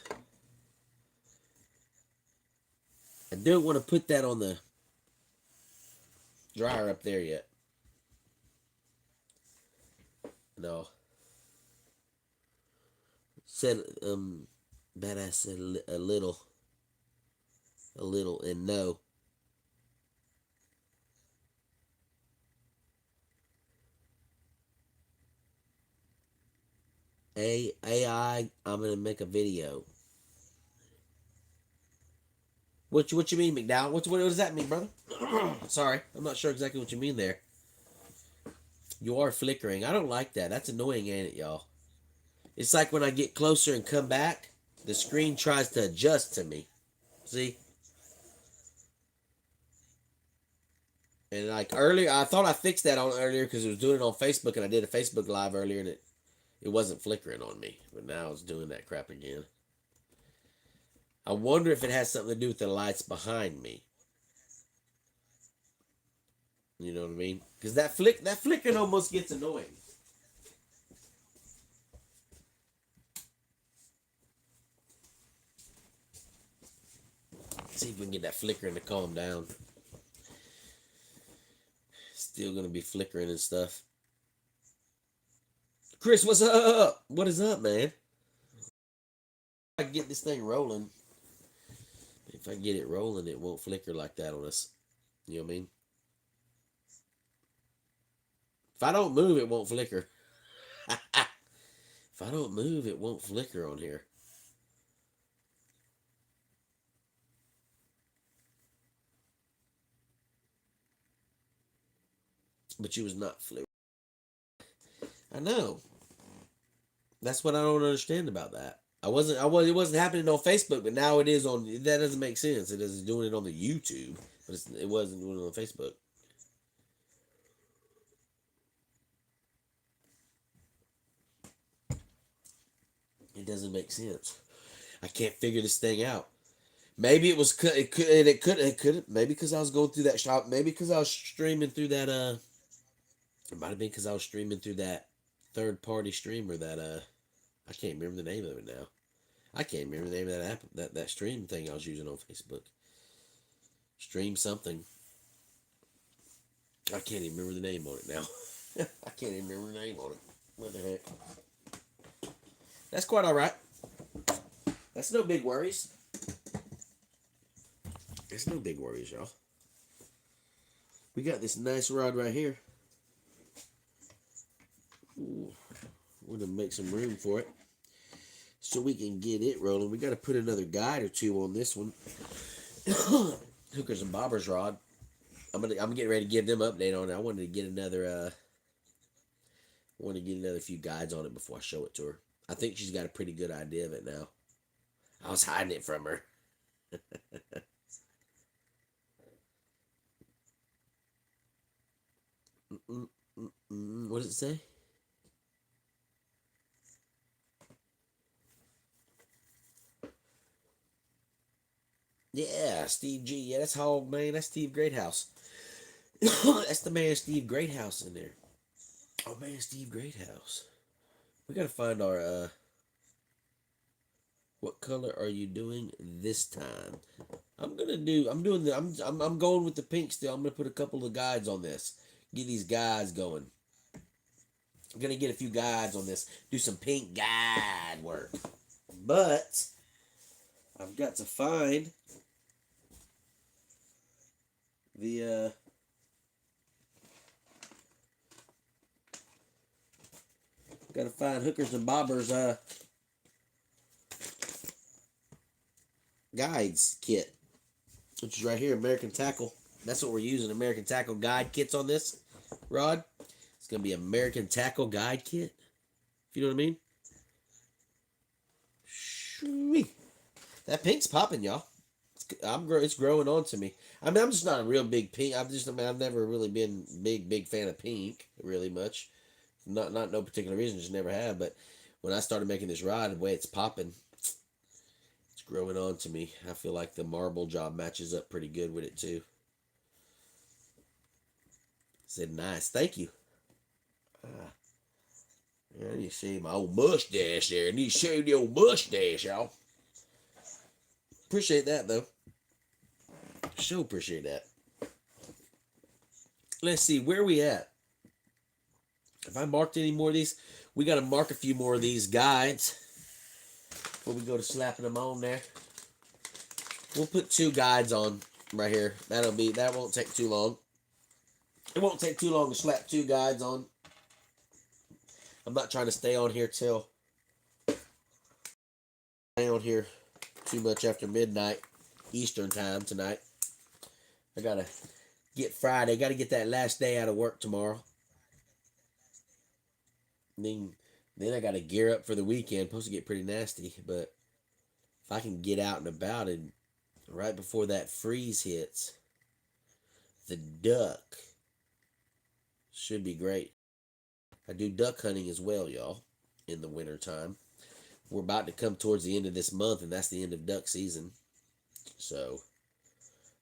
I don't want to put that on the dryer up there yet. No. Said badass said a little, and no. AI, I'm gonna make a video. What you mean, McDowell? What does that mean, brother? Sorry, I'm not sure exactly what you mean there. You are flickering. I don't like that. That's annoying, ain't it, y'all? It's like when I get closer and come back, the screen tries to adjust to me. See? And like earlier, I thought I fixed that on earlier because it was doing it on Facebook, and I did a Facebook Live earlier, and it wasn't flickering on me. But now it's doing that crap again. I wonder if it has something to do with the lights behind me. You know what I mean? Because that flickering almost gets annoying. Let's see if we can get that flickering to calm down. Still gonna be flickering and stuff. Chris, what's up? What is up, man? I can get this thing rolling. If I get it rolling, it won't flicker like that on us. You know what I mean? If I don't move, it won't flicker. If I don't move, it won't flicker on here. But you was not flickering. I know. That's what I don't understand about that. It wasn't happening on Facebook, but now it is on. That doesn't make sense. It is doing it on the YouTube, but it wasn't doing it on Facebook. It doesn't make sense. I can't figure this thing out. Maybe it was maybe because I was going through that shop. Maybe because I was streaming through that. It might have been because I was streaming through that third party streamer that I can't remember the name of it now. I can't remember the name of that app, that stream thing I was using on Facebook. Stream something. I can't even remember the name on it now. I can't even remember the name on it. What the heck? That's quite all right. That's no big worries. It's no big worries, y'all. We got this nice rod right here. Ooh, we're going to make some room for it so we can get it rolling. We got to put another guide or two on this one. Hookers and bobbers rod. I'm getting ready to give them an update on it. I wanted to get another few guides on it before I show it to her. I think she's got a pretty good idea of it now. I was hiding it from her. What does it say? Yeah, Steve G. Yeah, that's Hog, man. That's Steve Greathouse. That's the man Steve Greathouse in there. Oh, man, Steve Greathouse. We got to find our, what color are you doing this time? I'm going with the pink still. I'm going to put a couple of guides on this. Get these guides going. I'm going to get a few guides on this. Do some pink guide work. But I've got to find the got to find Hookers and Bobbers guides kit, which is right here, American Tackle. That's what we're using, American Tackle guide kits on this rod. It's gonna be American Tackle guide kit, if you know what I mean. Sweet. That pink's popping, y'all. It's growing on to me. I mean, I'm just not a real big pink. I've never really been big fan of pink really much. Not no particular reason, just never have. But when I started making this rod, the way it's popping, it's growing on to me. I feel like the marble job matches up pretty good with it too. Said nice, thank you. Yeah, you see my old mustache there. Need to shave the old mustache, y'all. Appreciate that though. Sure appreciate that. Let's see, where are we at? Have I marked any more of these? We got to mark a few more of these guides before we go to slapping them on there. We'll put 2 guides on right here. That won't take too long. It won't take too long to slap 2 guides on. I'm not trying to stay on here too much after midnight Eastern time tonight. I gotta get Friday. Gotta get that last day out of work tomorrow. Then I gotta gear up for the weekend. Supposed to get pretty nasty, but if I can get out and about and right before that freeze hits, the duck should be great. I do duck hunting as well, y'all, in the winter time. We're about to come towards the end of this month, and that's the end of duck season. So,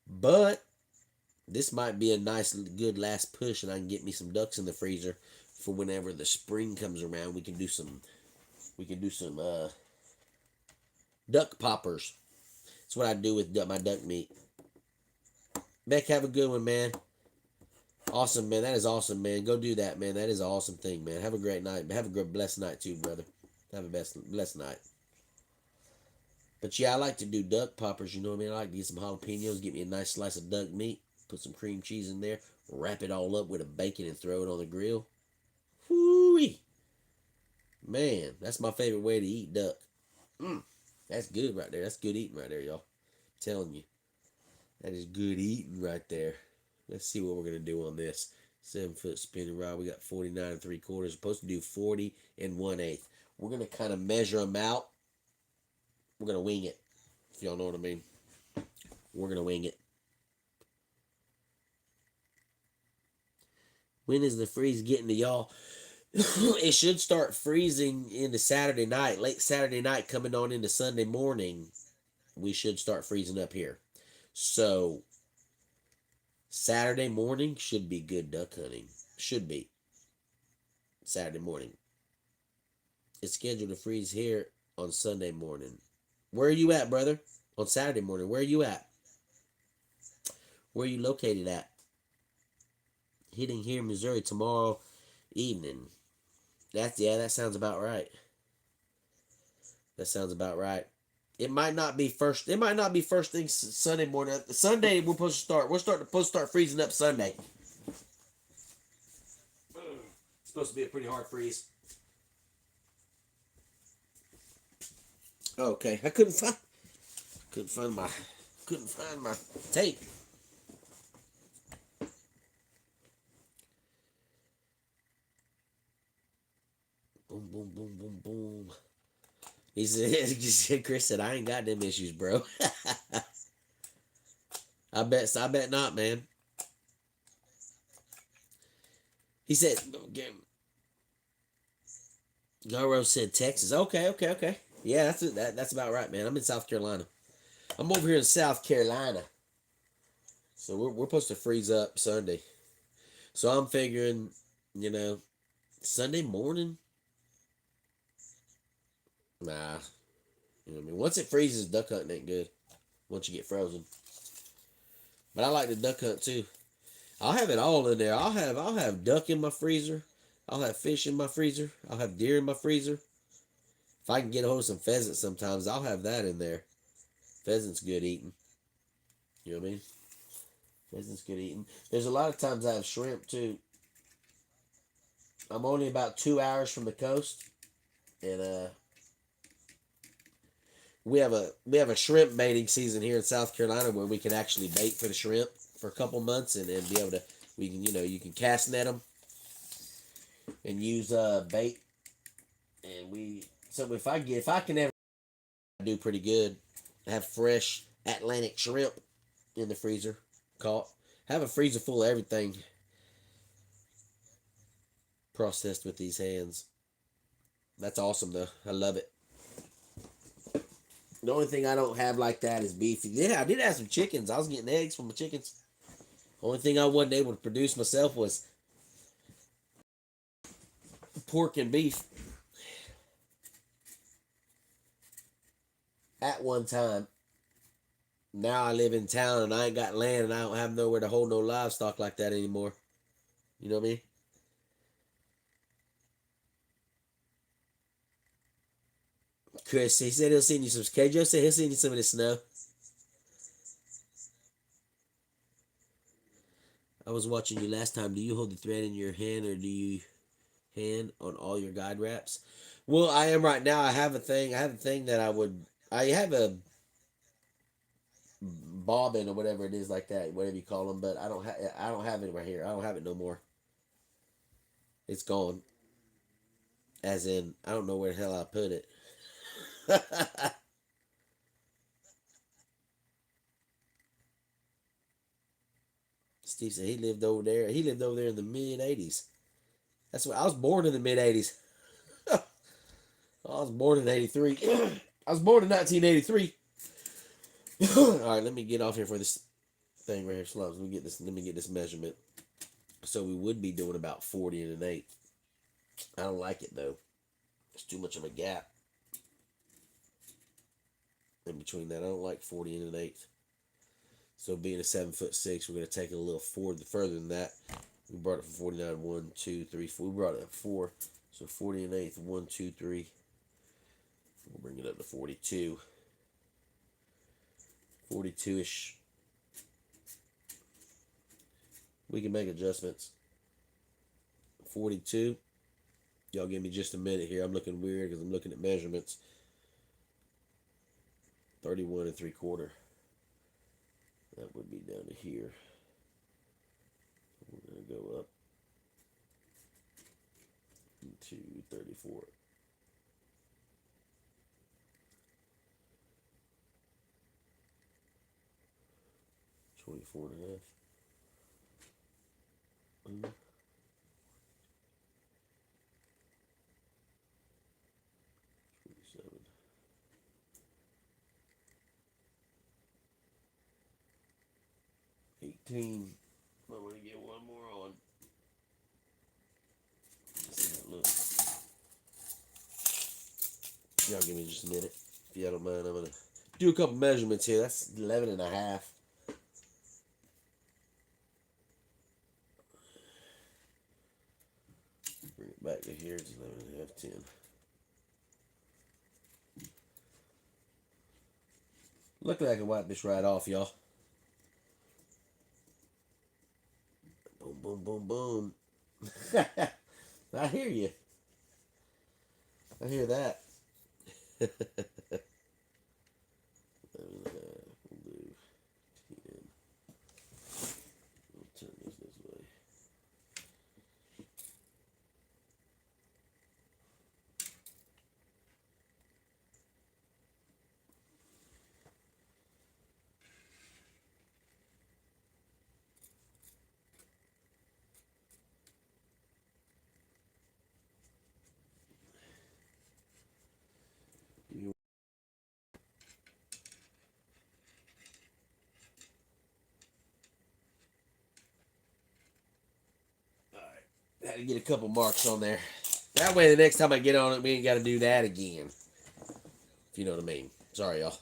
but this might be a nice, good last push, and I can get me some ducks in the freezer for whenever the spring comes around. We can do some duck poppers. That's what I do with my duck meat. Beck, have a good one, man. Awesome, man. That is awesome, man. Go do that, man. That is an awesome thing, man. Have a great night. Have a good, blessed night, too, brother. Have a blessed night. But, yeah, I like to do duck poppers, you know what I mean? I like to get some jalapenos, get me a nice slice of duck meat, put some cream cheese in there, wrap it all up with a bacon and throw it on the grill. Woo-wee. Man, that's my favorite way to eat duck. Mm, that's good right there. That's good eating right there, y'all. I'm telling you. That is good eating right there. Let's see what we're going to do on this. 7-foot spinning rod. We got 49 3/4. Supposed to do 40 1/8. We're going to kind of measure them out. We're going to wing it. If y'all know what I mean. We're going to wing it. When is the freeze getting to y'all? It should start freezing into Saturday night. Late Saturday night coming on into Sunday morning. We should start freezing up here. So Saturday morning should be good duck hunting. Should be. Saturday morning. It's scheduled to freeze here on Sunday morning. Where are you at, brother? On Saturday morning. Where are you at? Where are you located at? Hitting here in Missouri tomorrow evening. That sounds about right. That sounds about right. It might not be first thing Sunday morning. Sunday we're supposed to start. Supposed to start freezing up Sunday. It's supposed to be a pretty hard freeze. Okay, I couldn't find my tape. Boom, boom, boom, boom, boom. He said, Chris said, I ain't got them issues, bro. I bet not, man. He said, Garo said Texas. Okay. Yeah, that's about right, man. I'm in South Carolina. I'm over here in South Carolina. So we're supposed to freeze up Sunday. So I'm figuring, Sunday morning. Nah. You know what I mean? Once it freezes, duck hunting ain't good. Once you get frozen. But I like to duck hunt too. I'll have it all in there. I'll have duck in my freezer. I'll have fish in my freezer. I'll have deer in my freezer. If I can get a hold of some pheasant sometimes, I'll have that in there. Pheasant's good eating. You know what I mean? Pheasant's good eating. There's a lot of times I have shrimp too. I'm only about 2 hours from the coast, and we have a shrimp baiting season here in South Carolina where we can actually bait for the shrimp for a couple months and be able to you can cast net them and use bait, and so if I can ever do pretty good, have fresh Atlantic shrimp in the freezer caught, have a freezer full of everything processed with these hands. That's awesome though. I love it. The only thing I don't have like that is beef. Yeah, I did have some chickens. I was getting eggs from my chickens. Only thing I wasn't able to produce myself was pork and beef at one time. Now I live in town and I ain't got land and I don't have nowhere to hold no livestock like that anymore. You know what I mean? Chris, he said he'll send you some. KJ said he'll send you some of this snow. I was watching you last time. Do you hold the thread in your hand or do you hand on all your guide wraps? Well, I am right now. I have a thing. I have a thing that I have a bobbin or whatever it is like that, whatever you call them. But I don't have it right here. I don't have it no more. It's gone. As in, I don't know where the hell I put it. Steve said he lived over there. He lived over there in the mid-'80s. That's what I was born in the mid-'80s. I was born in '83. I was born in 1983. All right, let me get off here for this thing right here. Slow. Let me get this measurement. So we would be doing about 40 1/8. I don't like it though. There's too much of a gap in between that. I don't like 40 1/8. So being a 7'6", we're gonna take it a little further than that. We brought it from 49. 1, 2, 3, 4. We brought it up 4. So 40 1/8. 1, 2, 3. We'll bring it up to 42. 42-ish. We can make adjustments. 42. Y'all give me just a minute here. I'm looking weird because I'm looking at measurements. 31 3/4. That would be down to here. We're going to go up to 34. 24 and a half. 27. 18. I'm going to get one more on. Let's see how it looks. Y'all give me just a minute. If y'all don't mind, I'm going to do a couple measurements here. That's 11 and a half. Bring it back to here. It's 11 and a half, 10. Luckily, I can wipe this right off, y'all. Boom, boom, boom, boom. I hear you. I hear that. We'll do 10. We'll turn this way. Had to get a couple marks on there. That way, the next time I get on it, we ain't got to do that again. If you know what I mean. Sorry, y'all.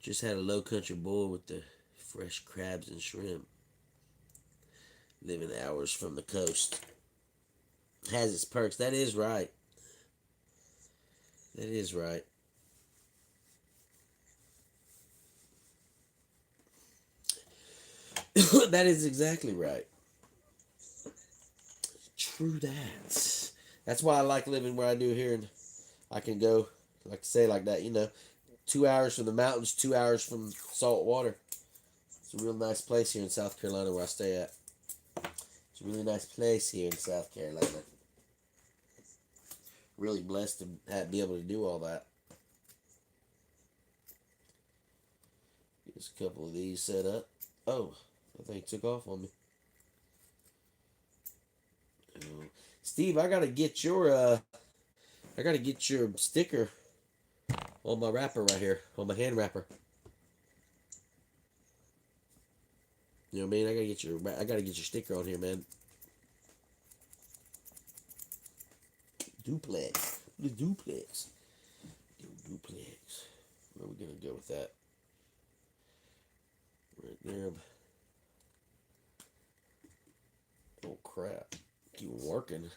Just had a low country boil with the fresh crabs and shrimp. Living hours from the coast. Has its perks. That is right. That is right. That is exactly right. True that. That's why I like living where I do here, and I can go, like I say, like that. 2 hours from the mountains, 2 hours from salt water. It's a real nice place here in South Carolina where I stay at. It's a really nice place here in South Carolina. Really blessed to be able to do all that. Get a couple of these set up. Oh, that thing took off on me. Oh. Steve, I gotta get your sticker on my wrapper right here, on my hand wrapper. You know what I mean? I gotta get your sticker on here, man. Duplex. The duplex. Duplex. Where are we gonna go with that? Right there. Oh crap. Keep working.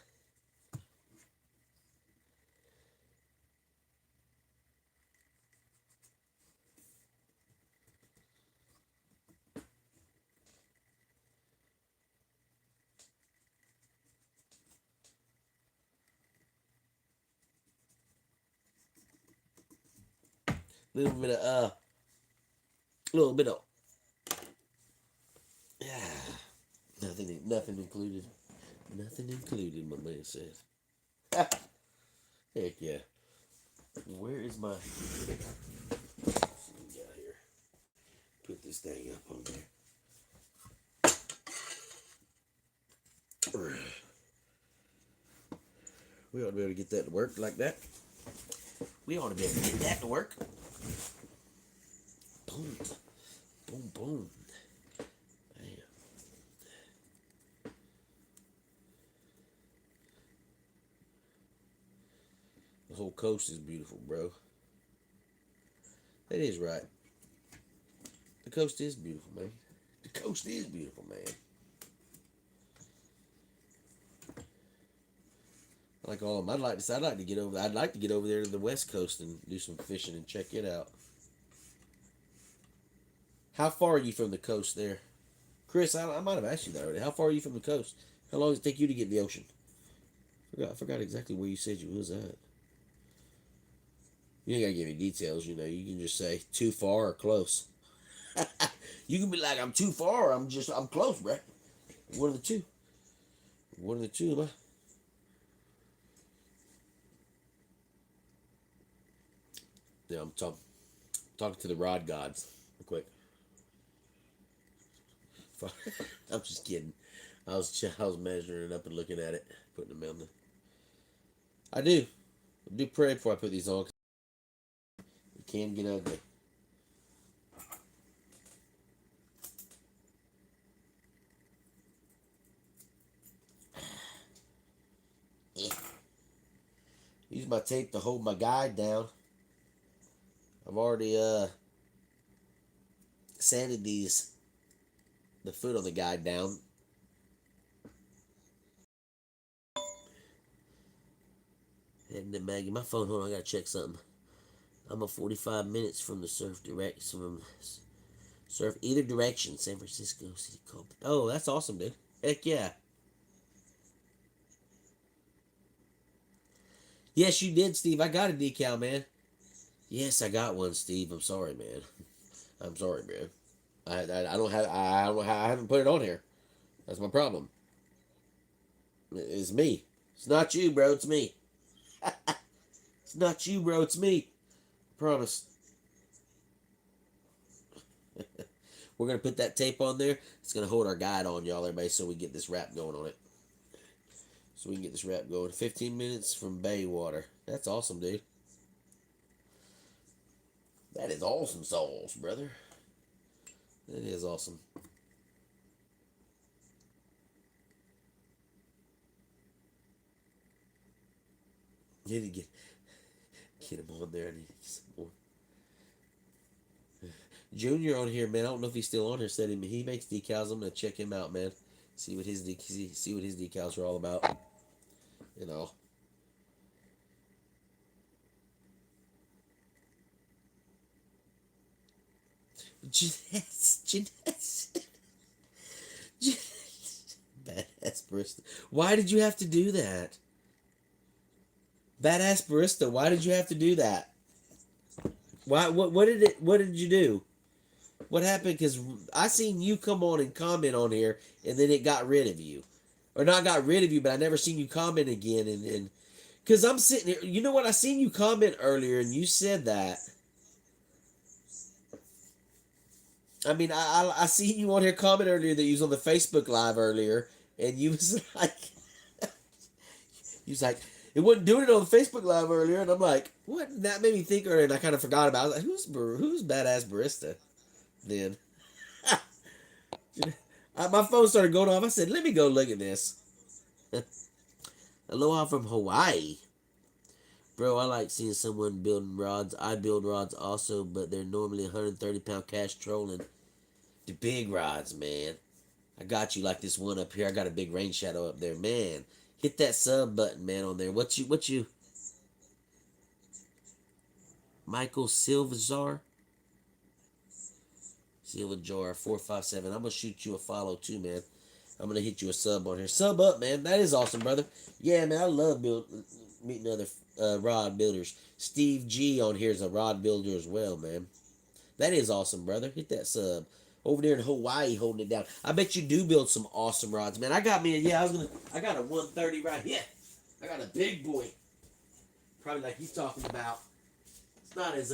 Little bit of yeah. Nothing included. Nothing included, my man said. Heck yeah. Where is my let's see what we got here. Put this thing up on there. We ought to be able to get that to work like that. We ought to be able to get that to work. Boom. Boom, boom. Bam. The whole coast is beautiful, bro. That is right. The coast is beautiful, man. The coast is beautiful, man. Like all of them. I'd like to get over. I'd like to get over there to the West Coast and do some fishing and check it out. How far are you from the coast there, Chris? I might have asked you that already. How far are you from the coast? How long does it take you to get in the ocean? I forgot exactly where you said you was at. You ain't gotta give me details. You know, you can just say too far or close. You can be like, I'm too far. Or I'm close, bro. One of the two. One of the two, man. Yeah, I'm talking to the rod gods. Real quick. I'm just kidding. I was measuring it up and looking at it, putting them on there. I do pray before I put these on. It can get ugly. Use my tape to hold my guide down. I've already sanded the foot on the guide down. And then Maggie, my phone. Hold on, I gotta check something. I'm a 45 minutes from the surf either direction. San Francisco City College. Oh, that's awesome, dude. Heck yeah. Yes, you did, Steve. I got a decal, man. Yes, I got one, Steve. I'm sorry, man. I'm sorry, man. I haven't put it on here. That's my problem. It's me. It's not you, bro. It's me. It's not you, bro. It's me. Promise. We're gonna put that tape on there. It's gonna hold our guide on, y'all, everybody, so we get this wrap going on it. So we can get this wrap going. 15 minutes from Baywater. That's awesome, dude. That is awesome sauce, brother. That is awesome. You need to get him on there. I need some more. Junior on here, man. I don't know if he's still on here. Said he makes decals. I'm gonna check him out, man. See what his decals are all about. You know. Jeanette. Badass barista. Why did you have to do that? Badass barista. Why did you have to do that? Why? What did you do? What happened? Because I seen you come on and comment on here, and then it got rid of you, or not got rid of you, but I never seen you comment again. And because I'm sitting here, you know what? I seen you comment earlier, and you said that. I mean, I seen you on here comment earlier that you was on the Facebook Live earlier, and you was like, he was like, it wasn't doing it on the Facebook Live earlier, and I'm like, what? And that made me think earlier, and I kind of forgot about it. I was like, who's badass barista? Then my phone started going off. I said, let me go look at this. Aloha from Hawaii. Bro, I like seeing someone building rods. I build rods also, but they're normally 130-pound cast trolling. The big rods, man. I got you like this one up here. I got a big rain shadow up there, man. Hit that sub button, man, on there. What you? Michael Silvazar? Silvajar 457. I'm gonna shoot you a follow too, man. I'm gonna hit you a sub on here. Sub up, man. That is awesome, brother. Yeah, man. I love meeting other rod builders. Steve G on here is a rod builder as well, man. That is awesome, brother. Hit that sub. Over there in Hawaii, holding it down. I bet you do build some awesome rods, man. I got a 130 right here. I got a big boy. Probably like he's talking about. It's not as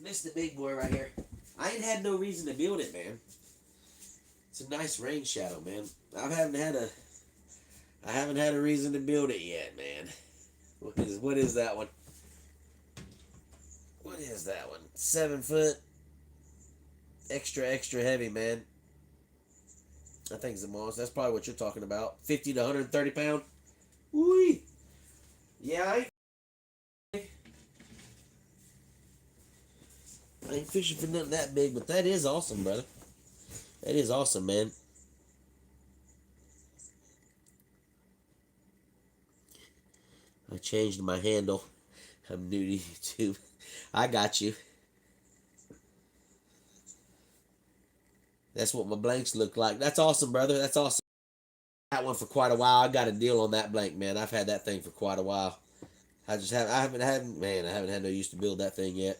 this the big boy right here. I ain't had no reason to build it, man. It's a nice rain shadow, man. I haven't had a reason to build it yet, man. What is that one? What is that one? 7 foot. Extra heavy, man. I think it's a monster. That's probably what you're talking about. 50 to 130 pound. Woo! Yeah, I ain't fishing for nothing that big, but that is awesome, brother. That is awesome, man. changed my handle. I'm new to YouTube. I got you. That's what my blanks look like. That's awesome, brother. That's awesome. That one for quite a while. I got a deal on that blank, man. I've had that thing for quite a while. I haven't had no use to build that thing yet.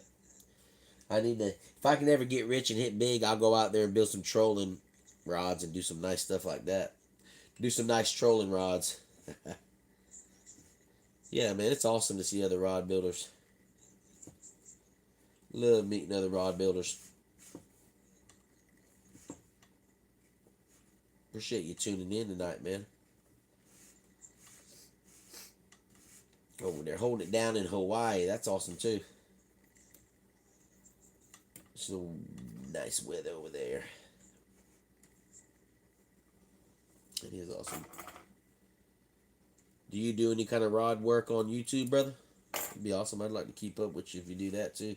I need to, if I can ever get rich and hit big, I'll go out there and build some trolling rods and do some nice stuff like that. Do some nice trolling rods. Yeah, man, it's awesome to see other rod builders. Love meeting other rod builders. Appreciate you tuning in tonight, man. Over there holding it down in Hawaii. That's awesome, too. So nice weather over there. It is awesome. Do you do any kind of rod work on YouTube, brother? It'd be awesome. I'd like to keep up with you if you do that, too.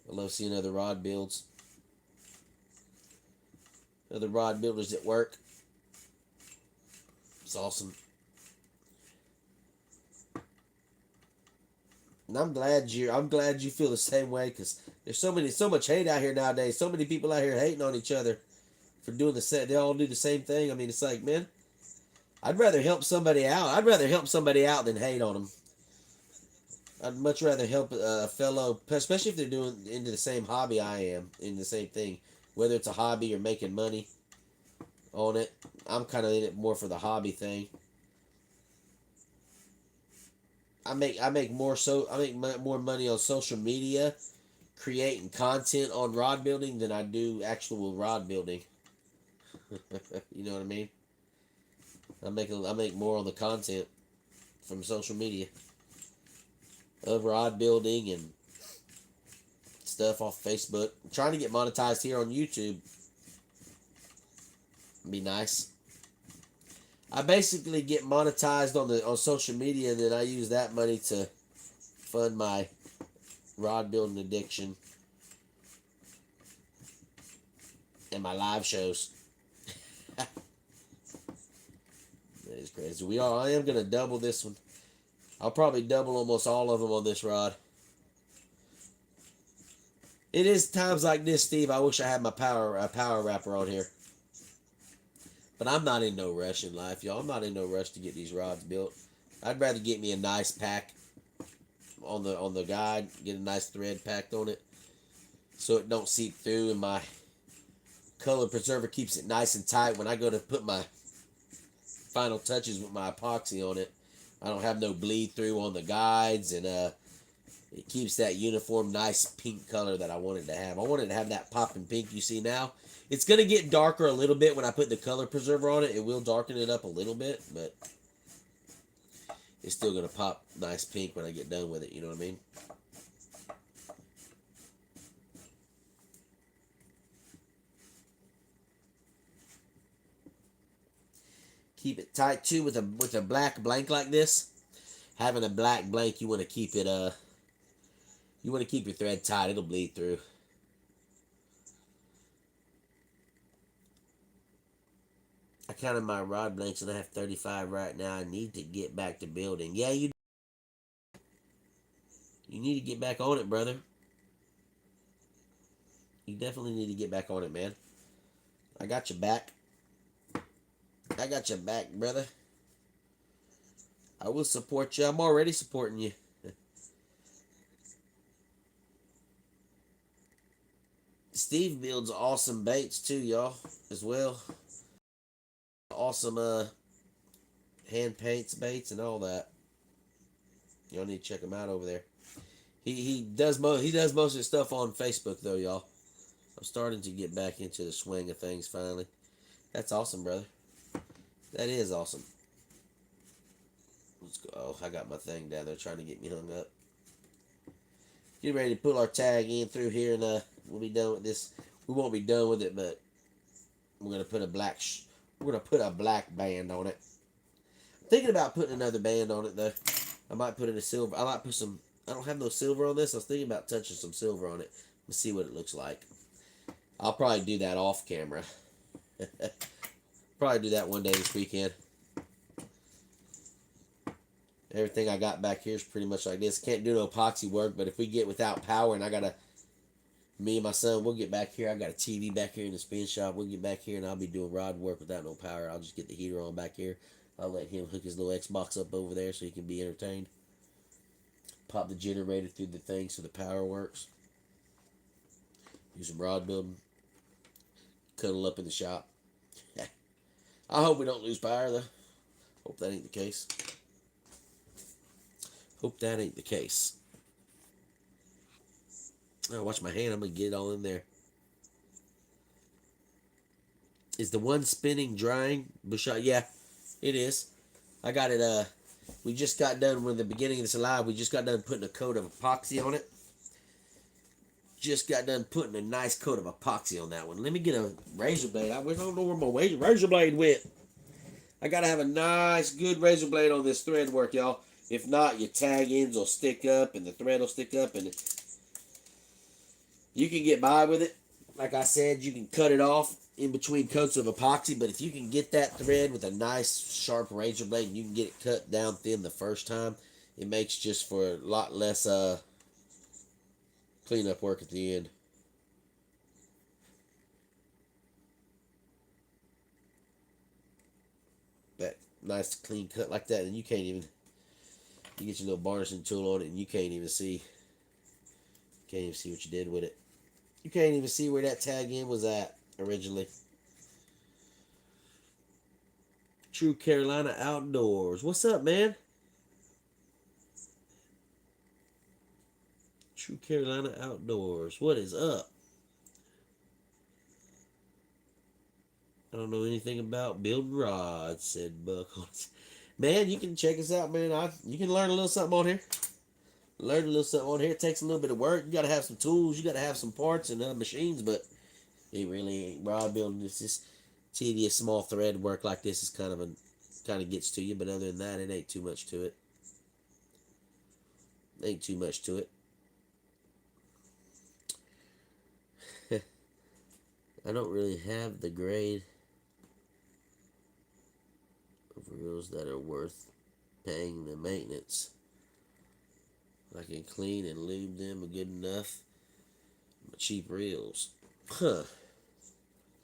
I love seeing other rod builds. Other rod builders at work. It's awesome. And I'm glad you feel the same way, because there's so much hate out here nowadays. So many people out here hating on each other for doing the same. They all do the same thing. I mean, it's like, man, I'd rather help somebody out. I'd rather help somebody out than hate on them. I'd much rather help a fellow, especially if they're doing into the same hobby I am, in the same thing, whether it's a hobby or making money on it. I'm kind of in it more for the hobby thing. I make more money on social media creating content on rod building than I do actual rod building. You know what I mean? I make more on the content from social media of rod building and stuff off Facebook. I'm trying to get monetized here on YouTube. It'd be nice. I basically get monetized on social media, and then I use that money to fund my rod building addiction and my live shows. That is crazy. I am gonna double this one. I'll probably double almost all of them on this rod. It is times like this, Steve. I wish I had my power wrapper on here. But I'm not in no rush in life, y'all. I'm not in no rush to get these rods built. I'd rather get me a nice pack on the guide, get a nice thread packed on it, so it don't seep through, and my color preserver keeps it nice and tight when I go to put my final touches with my epoxy on it. I don't have no bleed through on the guides, and it keeps that uniform nice pink color that I wanted to have. I wanted to have that popping pink you see now. It's going to get darker a little bit when I put the color preserver on it. It will darken it up a little bit, but it's still going to pop nice pink when I get done with it. You know what I mean? Keep it tight too with a black blank like this. Having a black blank, you want to keep it you want to keep your thread tight. It'll bleed through. I counted my rod blanks and I have 35 right now. I need to get back to building. Yeah, you need to get back on it, brother. You definitely need to get back on it, man. I got your back. I got your back, brother. I will support you. I'm already supporting you. Steve builds awesome baits too, y'all, as well. Awesome hand paints, baits, and all that. Y'all need to check him out over there. He does most of his stuff on Facebook though, y'all. I'm starting to get back into the swing of things finally. That's awesome, brother. That is awesome. Let's go. Oh, I got my thing down there trying to get me hung up. Get ready to pull our tag in through here, and we'll be done with this. We won't be done with it, but we're gonna put a black band on it. I'm thinking about putting another band on it though. I might put in a silver. I might put some. I don't have no silver on this. I was thinking about touching some silver on it. Let's see what it looks like. I'll probably do that off camera. Probably do that one day this weekend. Everything I got back here is pretty much like this. Can't do no epoxy work, but if we get without power and me and my son, we'll get back here. I got a TV back here in the spin shop. We'll get back here and I'll be doing rod work without no power. I'll just get the heater on back here. I'll let him hook his little Xbox up over there so he can be entertained. Pop the generator through the thing so the power works. Do some rod building. Cuddle up in the shop. I hope we don't lose power though. Hope that ain't the case. Hope that ain't the case. Oh, watch my hand. I'm going to get it all in there. Is the one spinning drying? Bushot? Yeah, it is. I got it. We just got done with the beginning of this live. We just got done putting a coat of epoxy on it. Just got done putting a nice coat of epoxy on that one. Let me get a razor blade. I don't know where my razor blade went. I got to have a nice, good razor blade on this thread work, y'all. If not, your tag ends will stick up and the thread will stick up. And you can get by with it. Like I said, you can cut it off in between coats of epoxy. But if you can get that thread with a nice, sharp razor blade and you can get it cut down thin the first time, it makes just for a lot less cleanup work at the end. That nice clean cut like that, and you can't even, you get your little varnishing tool on it and you can't even see what you did with it. You can't even see where that tag end was at originally. True Carolina Outdoors. What's up, man? True Carolina Outdoors. What is up? I don't know anything about building rods, said Buck. Man, you can check us out, man. You can learn a little something on here. Learn a little something on here. It takes a little bit of work. You got to have some tools. You got to have some parts and machines, but it really ain't rod building. It's just tedious, small thread work like this is kind of gets to you. But other than that, it ain't too much to it. Ain't too much to it. I don't really have the grade of reels that are worth paying the maintenance. I can clean and lube them good enough. Cheap reels. Huh.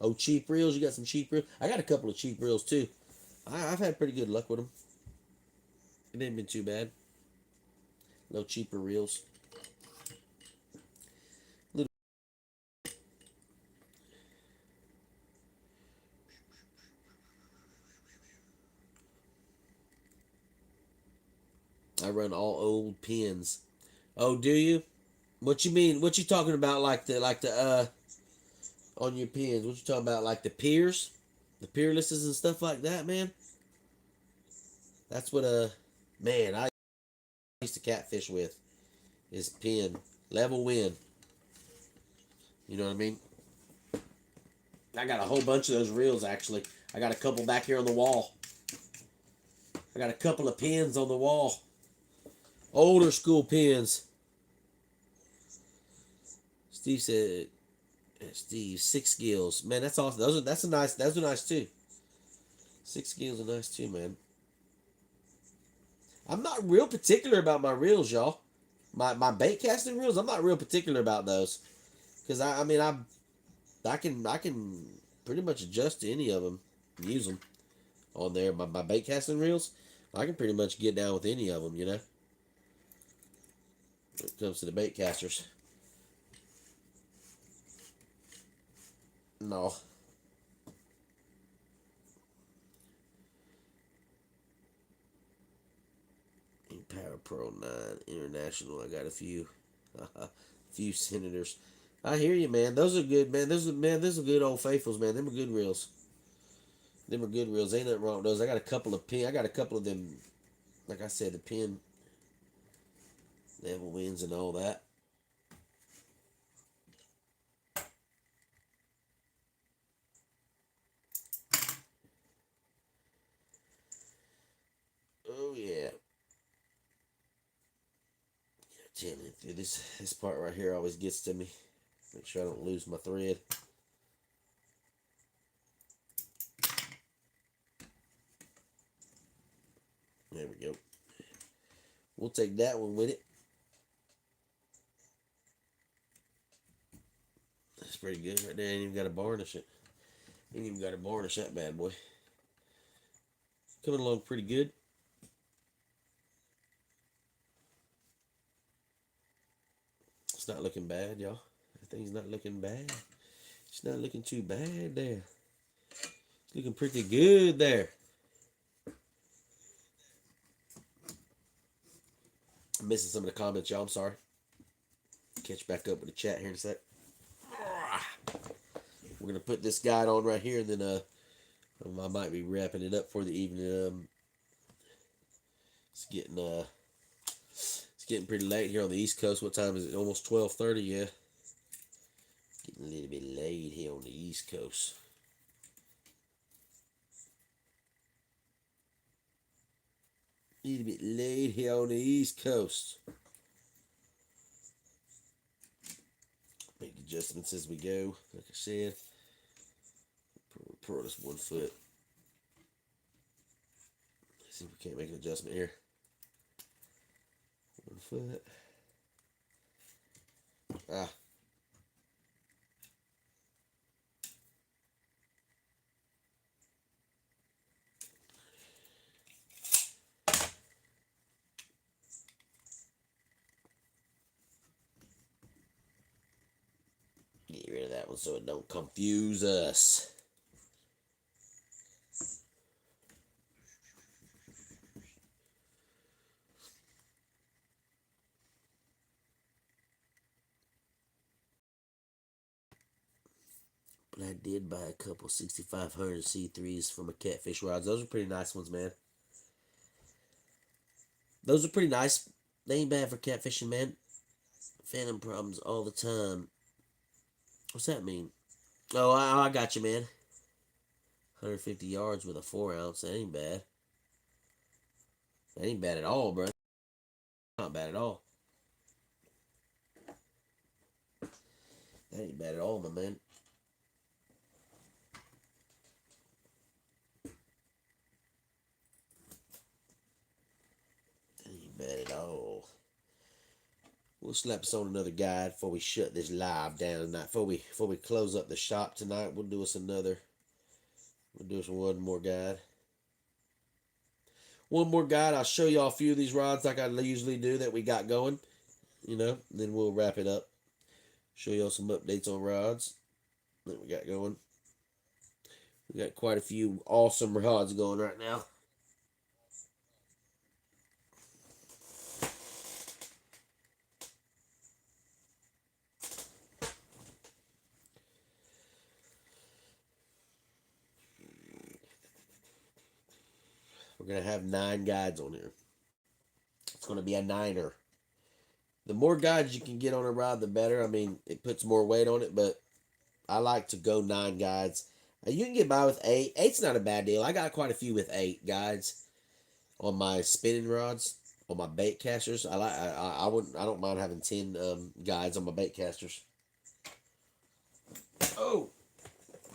Oh, cheap reels? You got some cheap reels? I got a couple of cheap reels too. I've had pretty good luck with them. It ain't been too bad. No cheaper reels. I run all old pins. Oh, do you? What you mean? What you talking about? Like the on your pins? What you talking about? Like the piers, the peerlesses and stuff like that, man. That's what man I used to catfish with is pin level win. You know what I mean? I got a whole bunch of those reels actually. I got a couple back here on the wall. I got a couple of pins on the wall. Older school pins. Steve said, Steve, 6 gills. Man, that's awesome. Those are nice too. 6 gills are nice too, man. I'm not real particular about my reels, y'all. My bait casting reels, I'm not real particular about those. Because I can pretty much adjust to any of them and use them on there. My bait casting reels, I can pretty much get down with any of them, you know. When it comes to the bait casters. No. Power Pro 9 International. I got a few senators. I hear you, man. Those are good, man. Those are good old faithfuls, man. Them are good reels. Them are good reels. Ain't nothing wrong with those. I got a couple of them. Like I said, the pin level wins and all that. Oh yeah. Damn it, dude. This part right here always gets to me. Make sure I don't lose my thread. There we go. We'll take that one with it. That's pretty good right there. Ain't even got a varnish it. Ain't even got a varnish that bad boy. Coming along pretty good. It's not looking bad, y'all. That thing's not looking bad. It's not looking too bad there. It's looking pretty good there. I'm missing some of the comments, y'all. I'm sorry. Catch back up with the chat here in a sec. We're gonna put this guide on right here, and then I might be wrapping it up for the evening. It's getting pretty late here on the East Coast. What time is it? Almost 12:30. Yeah, getting a little bit late here on the East Coast. A little bit late here on the East Coast. Make adjustments as we go. Like I said, pro this 1 foot. Let's see if we can't make an adjustment here. 1 foot. Ah. Get rid of that one so it don't confuse us. But I did buy a couple 6500 C3s from a Catfish Rods. Those are pretty nice ones, man. Those are pretty nice. They ain't bad for catfishing, man. Phantom problems all the time. What's that mean? Oh, I got you, man. 150 yards with a 4 ounce. That ain't bad. That ain't bad at all, bro. Not bad at all. That ain't bad at all, my man. That ain't bad at all. We'll slap us on another guide before we shut this live down tonight. Before we close up the shop tonight, we'll do us another. We'll do us one more guide. One more guide. I'll show y'all a few of these rods like I usually do that we got going. You know, then we'll wrap it up. Show y'all some updates on rods that we got going. We got quite a few awesome rods going right now. We're going to have 9 guides on here. It's going to be a 9er. The more guides you can get on a rod, the better. I mean, it puts more weight on it, but I like to go 9 guides. You can get by with 8. 8's not a bad deal. I got quite a few with 8 guides on my spinning rods, on my bait casters. I don't mind having 10 guides on my bait casters. Oh,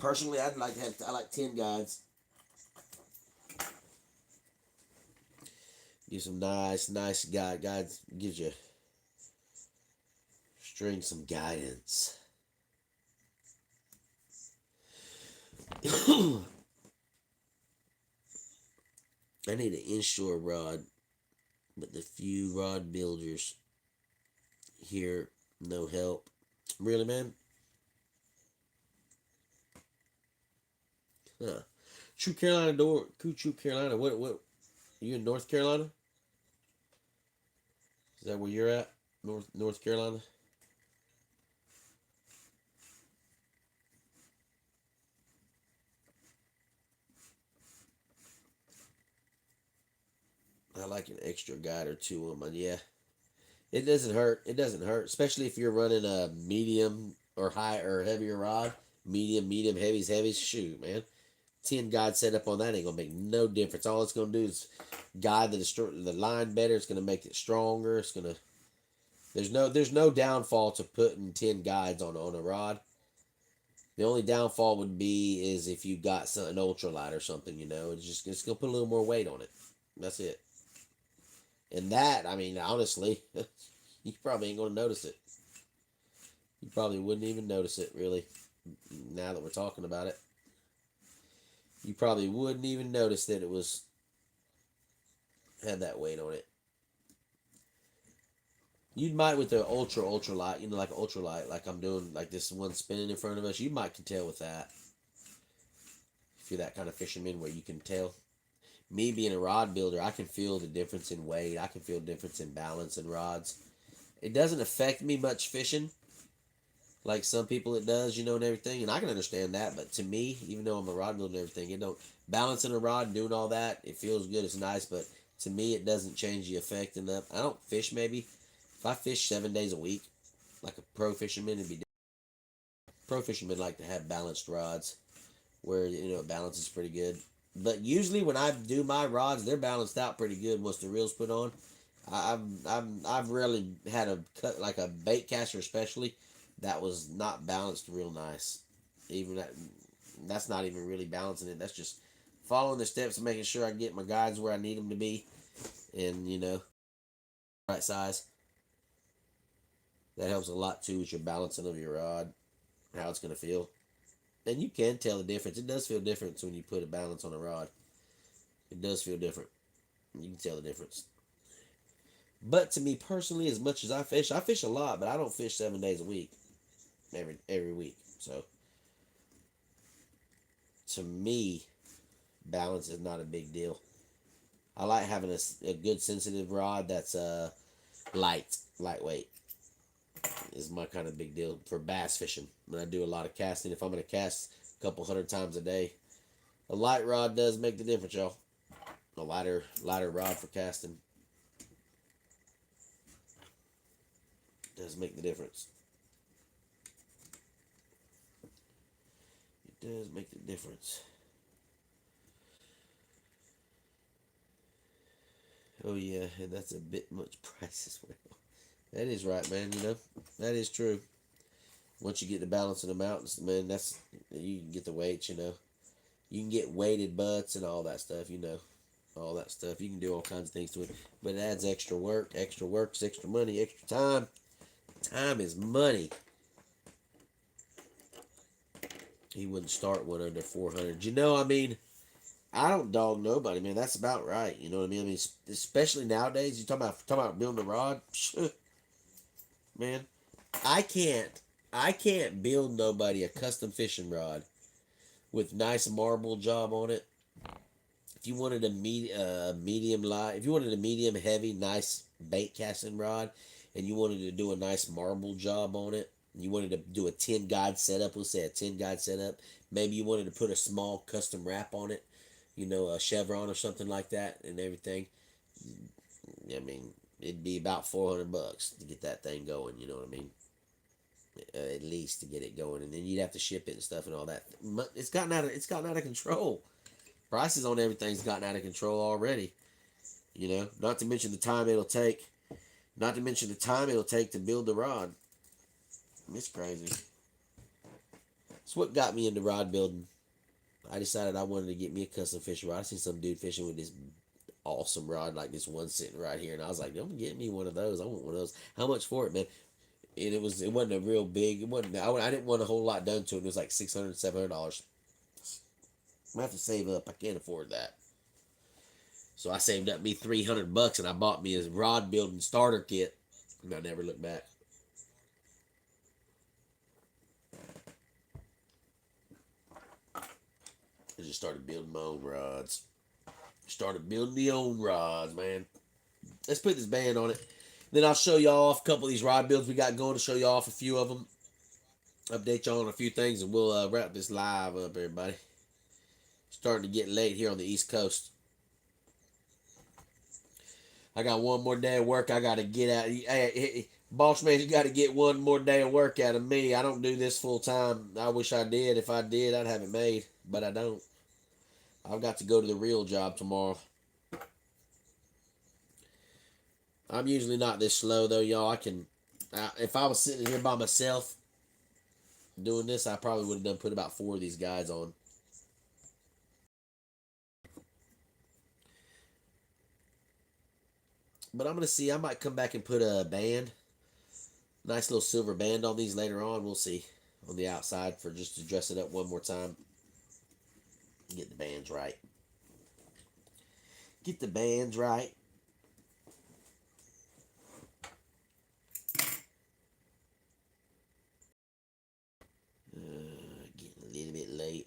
personally, I like 10 guides. Give some nice guides. Gives you string some guidance. I need an inshore rod, but the few rod builders here, no help. Really, man? Huh. True Carolina door. True Carolina. What? You in North Carolina? Is that where you're at? North Carolina? I like an extra guide or two on my, yeah. It doesn't hurt. It doesn't hurt, especially if you're running a medium or high or heavier rod. Medium, heavies. Shoot, man. 10 guide setup on that ain't gonna make no difference. All it's gonna do is guide the line better. It's gonna make it stronger. It's gonna there's no downfall to putting 10 guides on a rod. The only downfall would be is if you got an ultralight or something, you know. It's gonna put a little more weight on it. That's it. And that, I mean, honestly, you probably ain't going to notice it. You probably wouldn't even notice it, really, now that we're talking about it. You probably wouldn't even notice that it was had that weight on it. You might with the ultra light, like ultra light, like I'm doing, like this one spinning in front of us. You might can tell with that if you're that kind of fisherman where you can tell. Me being a rod builder, I can feel the difference in weight. I can feel the difference in balance in rods. It doesn't affect me much fishing, like some people it does, and everything. And I can understand that, but to me, even though I'm a rod builder and everything, it don't balancing a rod and doing all that. It feels good. It's nice, but to me, it doesn't change the effect enough. I don't fish maybe if I fish 7 days a week, like a pro fisherman, it'd be different. Pro fishermen like to have balanced rods where it balances pretty good. But usually when I do my rods, they're balanced out pretty good once the reels put on. I've rarely had a cut like a bait caster, especially that was not balanced real nice. Even that's not even really balancing it. That's just following the steps and making sure I get my guides where I need them to be, and right size. That helps a lot too with your balancing of your rod, how it's gonna feel, and you can tell the difference. It does feel different when you put a balance on a rod. It does feel different. You can tell the difference. But to me personally, as much as I fish a lot, but I don't fish 7 days a week, every week. So to me, balance is not a big deal. I like having a good sensitive rod that's lightweight. Is my kind of big deal for bass fishing. When I do a lot of casting, if I'm going to cast a couple hundred times a day, a light rod does make the difference, y'all. A lighter rod for casting does make the difference. It does make the difference. Oh yeah, and that's a bit much price as well. That is right, man. That is true. Once you get the balance in the mountains, man, you can get the weights. You can get weighted butts and all that stuff. All that stuff. You can do all kinds of things to it, but it adds extra work. Extra work's extra money. Extra time. Time is money. He wouldn't start one under 400. I mean, I don't dog nobody, man. That's about right. You know what I mean? I mean, especially nowadays. You talking about building a rod, man. I can't build nobody a custom fishing rod with nice marble job on it. If you wanted medium light, if you wanted a medium heavy, nice bait casting rod, and you wanted to do a nice marble job on it, you wanted to do a 10 guide setup, let's say a 10 guide setup, maybe you wanted to put a small custom wrap on it, a chevron or something like that and everything. I mean, it'd be about $400 to get that thing going, you know what I mean? At least to get it going, and then you'd have to ship it and stuff and all that. It's gotten out of control. Prices on everything's gotten out of control already. Not to mention the time it'll take. Not to mention the time it'll take to build the rod. It's crazy. It's what got me into rod building. I decided I wanted to get me a custom fishing rod. I seen some dude fishing with this awesome rod, like this one sitting right here, and I was like, "Don't get me one of those. I want one of those." How much for it, man? And it wasn't a real big. It wasn't. I didn't want a whole lot done to it. It was like $600, $700. I have to save up. I can't afford that. So I saved up me $300 and I bought me a rod building starter kit, and I never looked back. I just started building my own rods. Started building my own rods, man. Let's put this band on it. Then I'll show y'all off a couple of these rod builds we got going, to show y'all off a few of them. Update y'all on a few things, and we'll wrap this live up, everybody. Starting to get late here on the East Coast. I got one more day of work I got to get out. Hey, boss man, you got to get one more day of work out of me. I don't do this full time. I wish I did. If I did, I'd have it made, but I don't. I've got to go to the real job tomorrow. I'm usually not this slow though, y'all. If I was sitting here by myself doing this, I probably would have put about 4 of these guys on. But I'm going to see. I might come back and put a band. Nice little silver band on these later on. We'll see. On the outside for just to dress it up one more time. Get the bands right. Get the bands right. Getting a little bit late.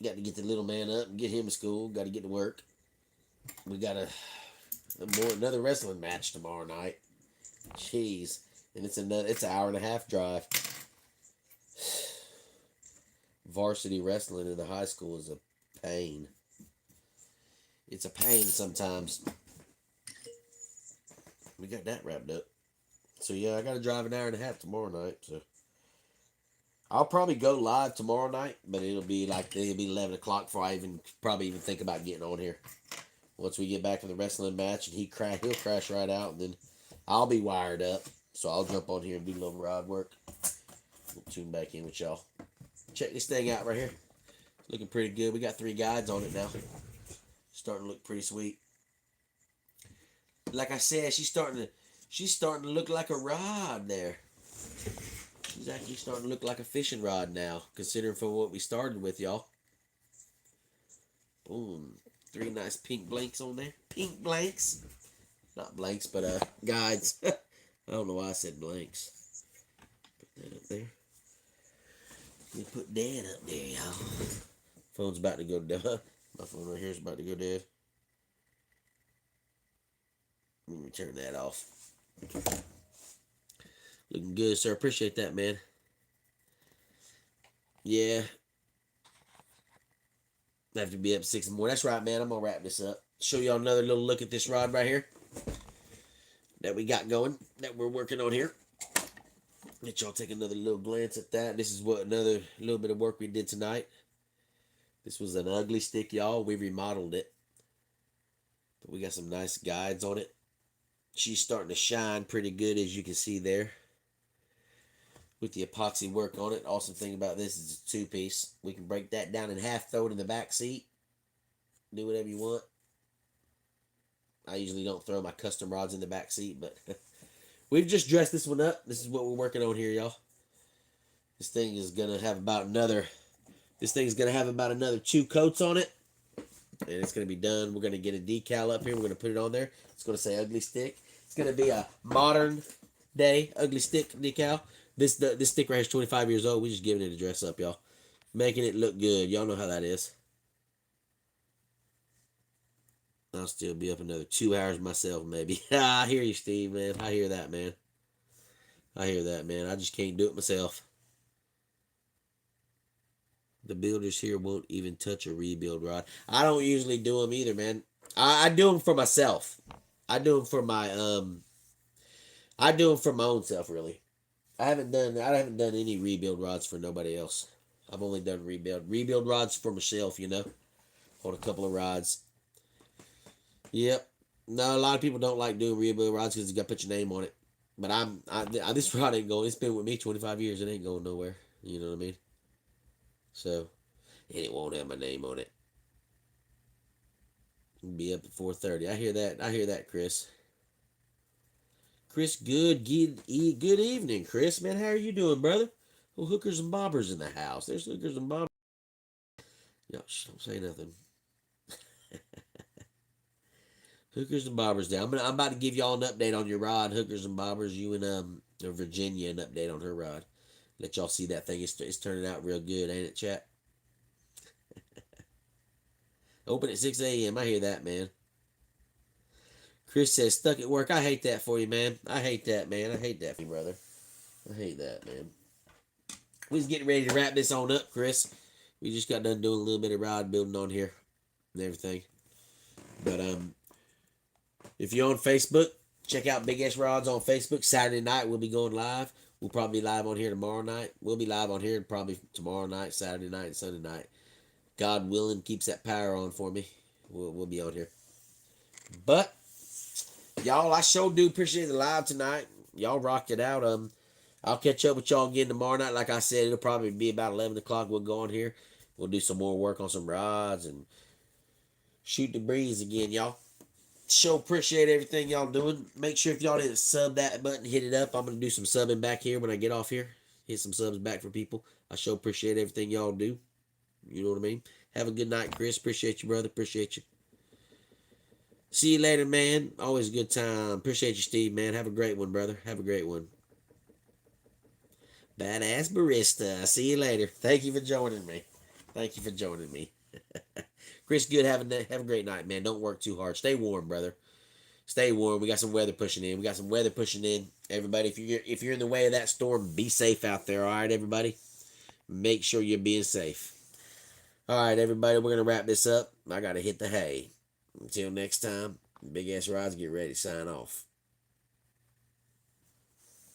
Got to get the little man up and get him to school. Got to get to work. We got another wrestling match tomorrow night. Jeez. And it's an hour and a half drive. Varsity wrestling in the high school is a pain. It's a pain sometimes. We got that wrapped up. So yeah, I got to drive an hour and a half tomorrow night. So I'll probably go live tomorrow night, but it'll be 11 o'clock before I probably even think about getting on here. Once we get back from the wrestling match and he'll crash right out, and then I'll be wired up. So I'll jump on here and do a little rod work. We'll tune back in with y'all. Check this thing out right here. Looking pretty good. We got 3 guides on it now. Starting to look pretty sweet. Like I said, she's starting to look like a rod there. She's actually starting to look like a fishing rod now, considering from what we started with, y'all. Boom. 3 nice pink blanks on there. Pink blanks. Not blanks, but guides. I don't know why I said blanks. Put that up there. We put that up there, y'all. Phone's about to go dead. My phone right here is about to go dead. Let me turn that off. Looking good, sir. Appreciate that, man. Yeah. I have to be up 6 in the morning. That's right, man. I'm going to wrap this up. Show y'all another little look at this rod right here that we got going, that we're working on here. Let y'all take another little glance at that. This is another little bit of work we did tonight. This was an ugly stick, y'all. We remodeled it. But we got some nice guides on it. She's starting to shine pretty good, as you can see there. With the epoxy work on it. Awesome thing about this is it's a 2-piece. We can break that down in half, throw it in the back seat. Do whatever you want. I usually don't throw my custom rods in the back seat, but we've just dressed this one up. This is what we're working on here, y'all. This thing is gonna have about another 2 coats on it. And it's gonna be done. We're gonna get a decal up here. We're gonna put it on there. It's gonna say ugly stick. It's gonna be a modern day ugly stick decal. This stick right here is 25 years old. We're just giving it a dress up, y'all. Making it look good. Y'all know how that is. I'll still be up another 2 hours myself, maybe. I hear you, Steve, man. I hear that, man. I just can't do it myself. The builders here won't even touch a rebuild rod. I don't usually do them either, man. I do them for myself. I do them for my own self, really. I haven't done any rebuild rods for nobody else. I've only done rebuild rods for myself, you know, on a couple of rods. Yep. No, a lot of people don't like doing rebuild rods because you got to put your name on it. But this rod ain't going. It's been with me 25 years. It ain't going nowhere. You know what I mean? So, and it won't have my name on it. It'll be up at 4:30. I hear that, Chris. Chris, good evening, Chris. Man, how are you doing, brother? Oh, hookers and bobbers in the house. There's hookers and bobbers. Yo, don't say nothing. Hookers and bobbers down. I'm about to give y'all an update on your rod, hookers and bobbers. You and Virginia an update on her rod. Let y'all see that thing. It's turning out real good, ain't it, chat? Open at 6 a.m. I hear that, man. Chris says, stuck at work. I hate that for you, man. I hate that, man. I hate that for you, brother. I hate that, man. We just getting ready to wrap this on up, Chris. We just got done doing a little bit of rod building on here and everything. But if you're on Facebook, check out BigSrod's on Facebook. Saturday night, we'll be going live. We'll probably be live on here tomorrow night. We'll be live on here probably tomorrow night, Saturday night, and Sunday night. God willing, keeps that power on for me. We'll be on here. But y'all, I sure do appreciate the live tonight. Y'all rocked it out. I'll catch up with y'all again tomorrow night. Like I said, it'll probably be about 11 o'clock. We'll go on here. We'll do some more work on some rods and shoot the breeze again, y'all. Sure appreciate everything y'all doing. Make sure if y'all didn't sub that button, hit it up. I'm gonna do some subbing back here when I get off here. Hit some subs back for people. I sure appreciate everything y'all do. You know what I mean? Have a good night, Chris. Appreciate you, brother. Appreciate you. See you later, man. Always a good time. Appreciate you, Steve, man. Have a great one, brother. Have a great one. Badass barista. See you later. Thank you for joining me. Thank you for joining me. Chris, good. Have a great night, man. Don't work too hard. Stay warm, brother. Stay warm. We got some weather pushing in. Everybody, if you're in the way of that storm, be safe out there. All right, everybody. Make sure you're being safe. All right, everybody. We're gonna wrap this up. I gotta hit the hay. Until next time, BigSrod's get ready to sign off.